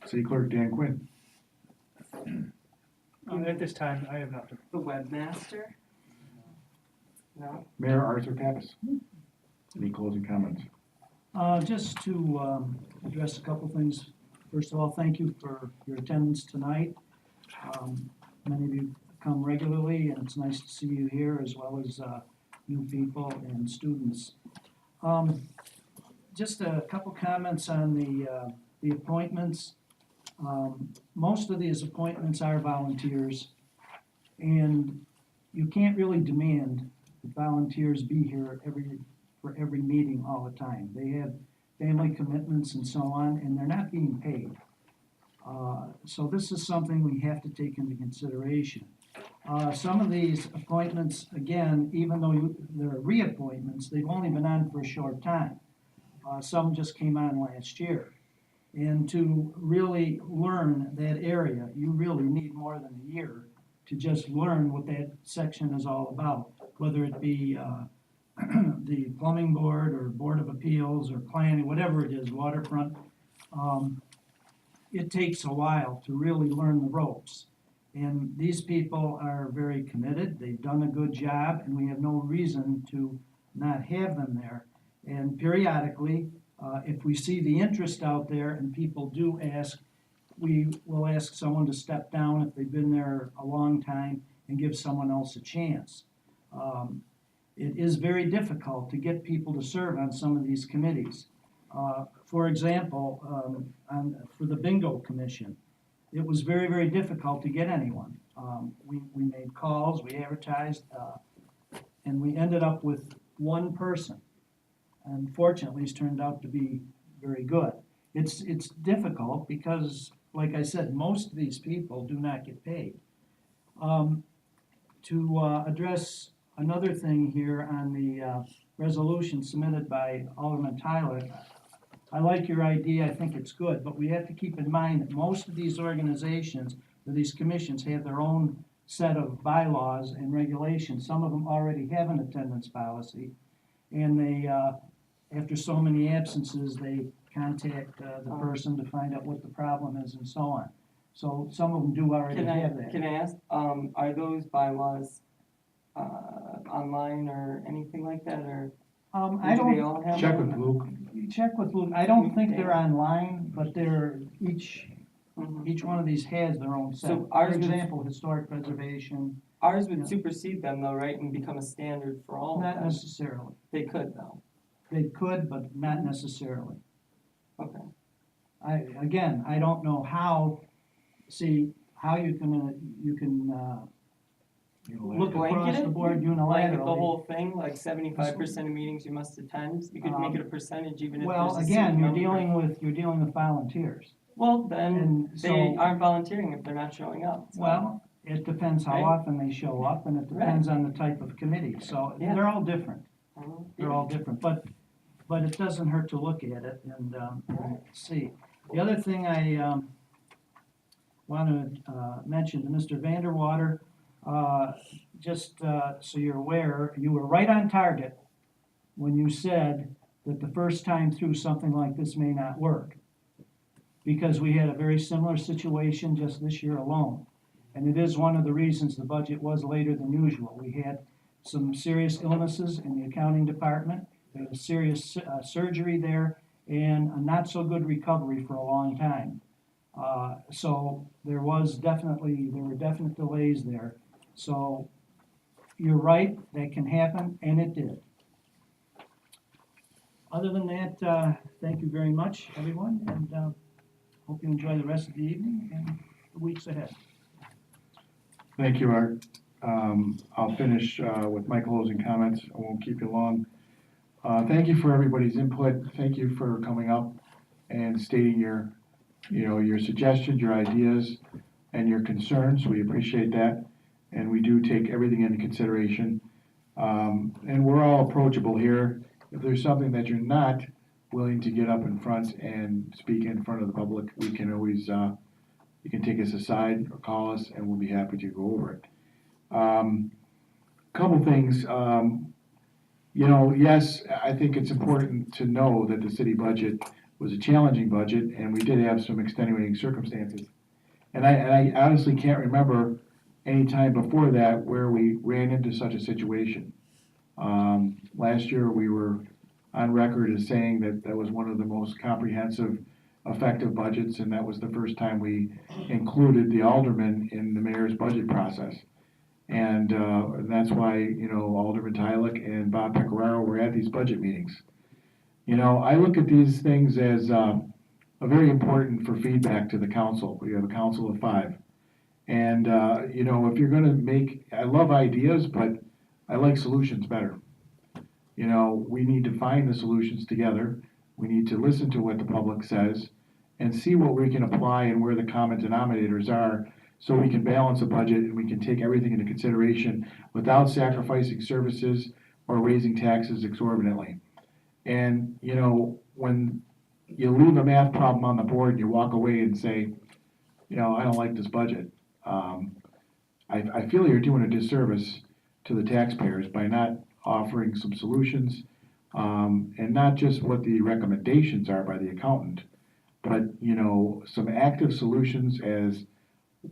[SPEAKER 2] City Clerk Dan Quinn.
[SPEAKER 3] At this time, I have nothing.
[SPEAKER 10] The webmaster? No?
[SPEAKER 2] Mayor Arthur Pappas. Any closing comments?
[SPEAKER 7] Just to address a couple things. First of all, thank you for your attendance tonight. Many of you come regularly, and it's nice to see you here, as well as new people and students. Just a couple comments on the appointments. Most of these appointments are volunteers, and you can't really demand that volunteers be here for every meeting all the time. They have family commitments and so on, and they're not being paid. So this is something we have to take into consideration. Some of these appointments, again, even though they're reappointments, they've only been on for a short time. Some just came on last year. And to really learn that area, you really need more than a year to just learn what that section is all about, whether it be the plumbing board or board of appeals or planning, whatever it is, waterfront. It takes a while to really learn the ropes. And these people are very committed. They've done a good job, and we have no reason to not have them there. And periodically, if we see the interest out there and people do ask, we will ask someone to step down if they've been there a long time and give someone else a chance. It is very difficult to get people to serve on some of these committees. For example, for the bingo commission, it was very, very difficult to get anyone. We made calls, we advertised, and we ended up with one person. And fortunately, it's turned out to be very good. It's difficult because, like I said, most of these people do not get paid. To address another thing here on the resolution submitted by Alderman Tyler, I like your idea, I think it's good, but we have to keep in mind that most of these organizations, or these commissions, have their own set of bylaws and regulations. Some of them already have an attendance policy, and they, after so many absences, they contact the person to find out what the problem is and so on. So some of them do already have that.
[SPEAKER 10] Can I ask, are those bylaws online or anything like that, or
[SPEAKER 7] I
[SPEAKER 10] do they
[SPEAKER 7] don't,
[SPEAKER 10] all have?
[SPEAKER 2] Check
[SPEAKER 10] them?
[SPEAKER 2] with Luke.
[SPEAKER 7] check with Luke, I don't think they're online, but they're, each
[SPEAKER 10] Mhm.
[SPEAKER 7] one of these has their own set.
[SPEAKER 10] So
[SPEAKER 7] For
[SPEAKER 10] ours would-
[SPEAKER 7] example, historic preservation,
[SPEAKER 10] Ours would
[SPEAKER 7] Yeah.
[SPEAKER 10] supersede them though, right, and become a standard for all of
[SPEAKER 7] not
[SPEAKER 10] them?
[SPEAKER 7] necessarily.
[SPEAKER 10] They could though,
[SPEAKER 7] They could, but not necessarily.
[SPEAKER 10] okay.
[SPEAKER 7] Again, I don't know how you can look across the board
[SPEAKER 10] Blanket the
[SPEAKER 7] unilaterally.
[SPEAKER 10] whole thing, like 75% of meetings you must attend, you could make it a percentage even if there's
[SPEAKER 7] Well,
[SPEAKER 10] a
[SPEAKER 7] again,
[SPEAKER 10] seat
[SPEAKER 7] you're
[SPEAKER 10] number.
[SPEAKER 7] dealing with volunteers.
[SPEAKER 10] Well, then,
[SPEAKER 7] And
[SPEAKER 10] they
[SPEAKER 7] so,
[SPEAKER 10] aren't volunteering if they're not showing up. so-
[SPEAKER 7] well, it depends how
[SPEAKER 10] Right.
[SPEAKER 7] often they show up, and it depends on the type of committee, so
[SPEAKER 10] Yeah.
[SPEAKER 7] they're all different.
[SPEAKER 10] Mhm.
[SPEAKER 7] They're all different, but it doesn't hurt to look at it and see. The other thing I want to mention to Mr. Vanderwater, just so you're aware, you were right on target when you said that the first time through something like this may not work. Because we had a very similar situation just this year alone. And it is one of the reasons the budget was later than usual. We had some serious illnesses in the accounting department. There was serious surgery there and a not so good recovery for a long time. So there were definite delays there. So you're right, that can happen, and it did. Other than that, thank you very much, everyone, and hope you enjoy the rest of the evening and the weeks ahead.
[SPEAKER 2] Thank you, Art. I'll finish with my closing comments. I won't keep you long. Thank you for everybody's input. Thank you for coming up and stating your suggestions, your ideas, and your concerns. We appreciate that, and we do take everything into consideration. And we're all approachable here. If there's something that you're not willing to get up in front and speak in front of the public, we can always, you can take us aside or call us, and we'll be happy to go over it. Couple things. Yes, I think it's important to know that the city budget was a challenging budget, and we did have some extenuating circumstances. And I honestly can't remember any time before that where we ran into such a situation. Last year, we were on record as saying that that was one of the most comprehensive, effective budgets, and that was the first time we included the aldermen in the mayor's budget process. And that's why, Alderman Tyler and Bob Pecoraro were at these budget meetings. I look at these things as a very important for feedback to the council. We have a council of 5. And, if you're gonna I love ideas, but I like solutions better. We need to find the solutions together. We need to listen to what the public says and see what we can apply and where the common denominators are, so we can balance a budget and we can take everything into consideration without sacrificing services or raising taxes exorbitantly. And, when you leave a math problem on the board and you walk away and say, I don't like this budget, I feel you're doing a disservice to the taxpayers by not offering some solutions, and not just what the recommendations are by the accountant, but, some active solutions as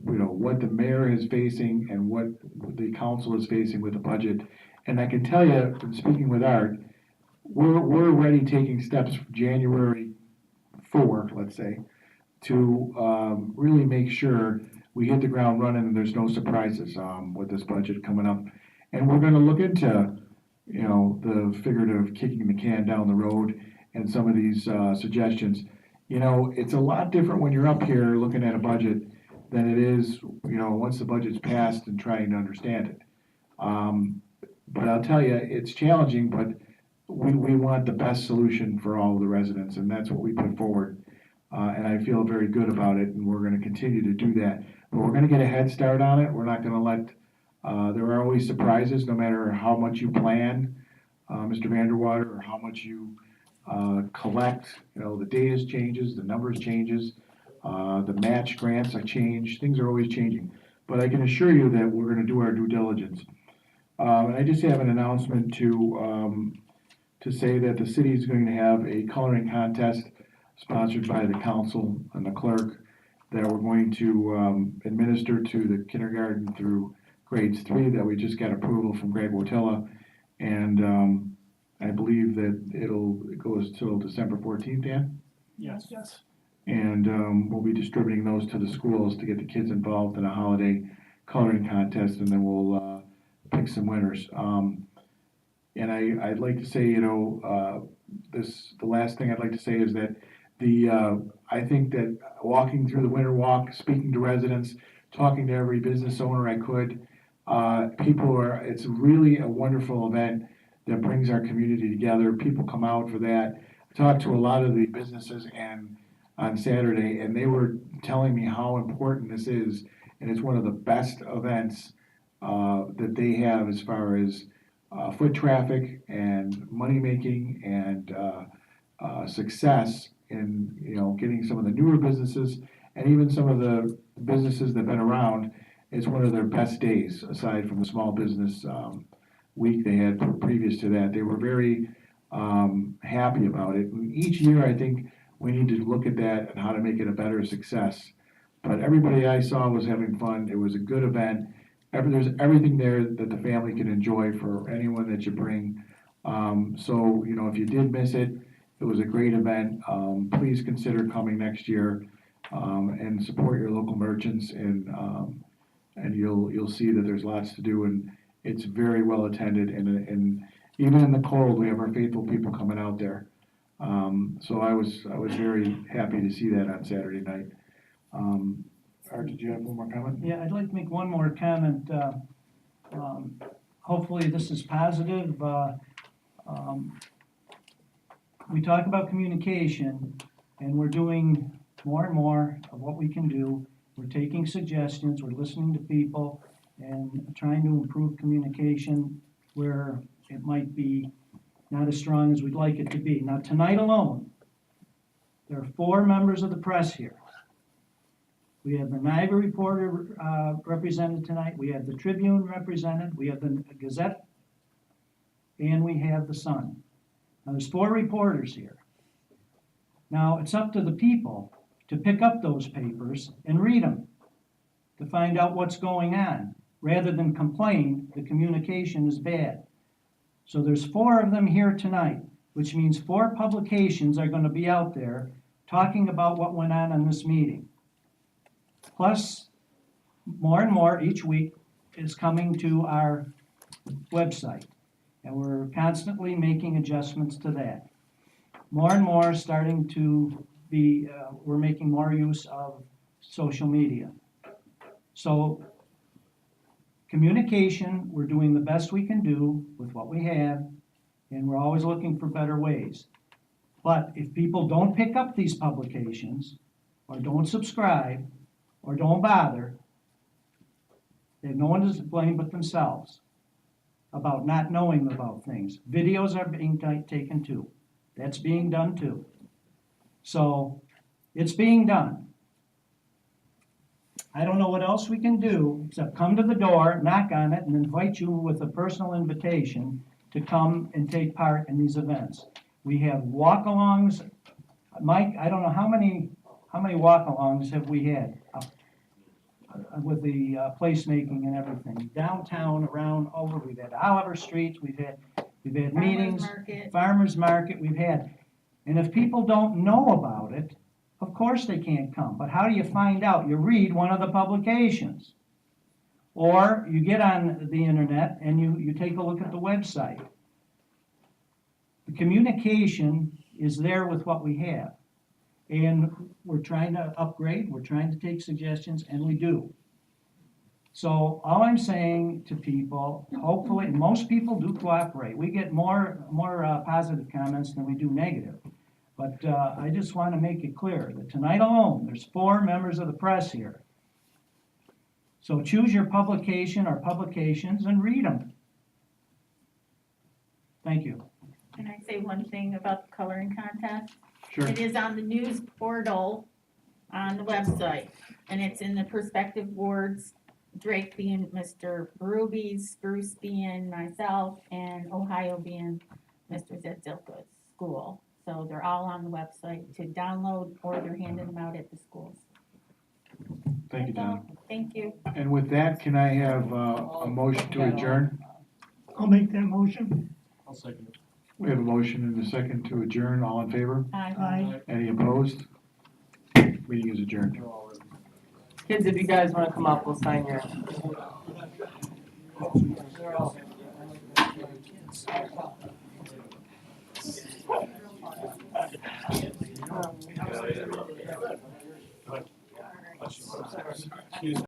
[SPEAKER 2] what the mayor is facing and what the council is facing with the budget. And I can tell you, from speaking with Art, we're already taking steps January 4, let's say, to really make sure we hit the ground running and there's no surprises with this budget coming up. And we're gonna look into, the figurative kicking the can down the road and some of these suggestions. It's a lot different when you're up here looking at a budget than it is, once the budget's passed and trying to understand it. But I'll tell you, it's challenging, but we want the best solution for all of the residents, and that's what we put forward. And I feel very good about it, and we're gonna continue to do that. But we're gonna get a head start on it. We're not gonna let, there are always surprises, no matter how much you plan, Mr. Vanderwater, or how much you collect. The data changes, the numbers changes. The match grants are changed, things are always changing. But I can assure you that we're gonna do our due diligence. And I just have an announcement to say that the city is going to have a coloring contest sponsored by the council and the clerk that we're going to administer to the kindergarten through grades 3 that we just got approval from Greg Wotilla. And I believe that it goes till December 14th, Dan?
[SPEAKER 11] Yes.
[SPEAKER 2] And we'll be distributing those to the schools to get the kids involved in a holiday coloring contest, and then we'll pick some winners. And I'd like to say, the last thing I'd like to say is that I think that walking through the winter walk, speaking to residents, talking to every business owner I could, it's really a wonderful event that brings our community together. People come out for that. I talked to a lot of the businesses on Saturday, and they were telling me how important this is, and it's one of the best events that they have as far as foot traffic and money making and success in getting some of the newer businesses and even some of the businesses that have been around. It's one of their best days, aside from the small business week they had previous to that. They were very happy about it. And each year, I think we need to look at that and how to make it a better success. But everybody I saw was having fun. It was a good event. There's everything there that the family can enjoy for anyone that you bring. So, if you did miss it, it was a great event. Please consider coming next year. and support your local merchants, and you'll see that there's lots to do, and it's very well attended, and even in the cold, we have our faithful people coming out there. So I was very happy to see that on Saturday night. Art, did you have one more comment?
[SPEAKER 7] Yeah, I'd like to make one more comment. Hopefully this is positive. We talk about communication, and we're doing more and more of what we can do. We're taking suggestions, we're listening to people, and trying to improve communication where it might be not as strong as we'd like it to be. Now, tonight alone, there are 4 members of the press here. We have the Niagara Reporter represented tonight, we have the Tribune represented, we have the Gazette, and we have the Sun. Now, there's 4 reporters here. Now, it's up to the people to pick up those papers and read them, to find out what's going on, rather than complain the communication is bad. So there's 4 of them here tonight, which means 4 publications are gonna be out there talking about what went on in this meeting. Plus, more and more each week is coming to our website, and we're constantly making adjustments to that. More and more starting to be, we're making more use of social media. So, communication, we're doing the best we can do with what we have, and we're always looking for better ways. But if people don't pick up these publications, or don't subscribe, or don't bother, they have no one to blame but themselves about not knowing about things. Videos are being taken too. That's being done too. So, it's being done. I don't know what else we can do except come to the door, knock on it, and invite you with a personal invitation to come and take part in these events. We have walk-alongs. Mike, I don't know how many walk-alongs have we had with the placemaking and everything. Downtown, around, over, we've had Oliver Street, we've had meetings, farmers market, we've had. And if people don't know about it, of course they can't come. But how do you find out? You read one of the publications. Or you get on the internet and you take a look at the website. The communication is there with what we have. And we're trying to upgrade, we're trying to take suggestions, and we do. So all I'm saying to people, hopefully, most people do cooperate. We get more positive comments than we do negative. But I just want to make it clear that tonight alone, there's 4 members of the press here. So choose your publication or publications and read them. Thank you.
[SPEAKER 8] Can I say one thing about the coloring contest?
[SPEAKER 2] Sure.
[SPEAKER 8] It is on the news portal on the website, and it's in the perspective wards, Drake being Mr. Berube, Spruce being myself, and Ohio being Mr. Zetzilka's school. So they're all on the website to download, or they're handing them out at the schools.
[SPEAKER 2] Thank you, Don.
[SPEAKER 8] Thank you.
[SPEAKER 2] And with that, can I have a motion to adjourn?
[SPEAKER 15] I'll make that motion.
[SPEAKER 9] I'll second it.
[SPEAKER 2] We have a motion and a second to adjourn. All in favor?
[SPEAKER 8] Aye.
[SPEAKER 2] Any opposed? Meeting is adjourned.
[SPEAKER 10] Kids, if you guys wanna come up, we'll sign your.
[SPEAKER 4] Excuse me.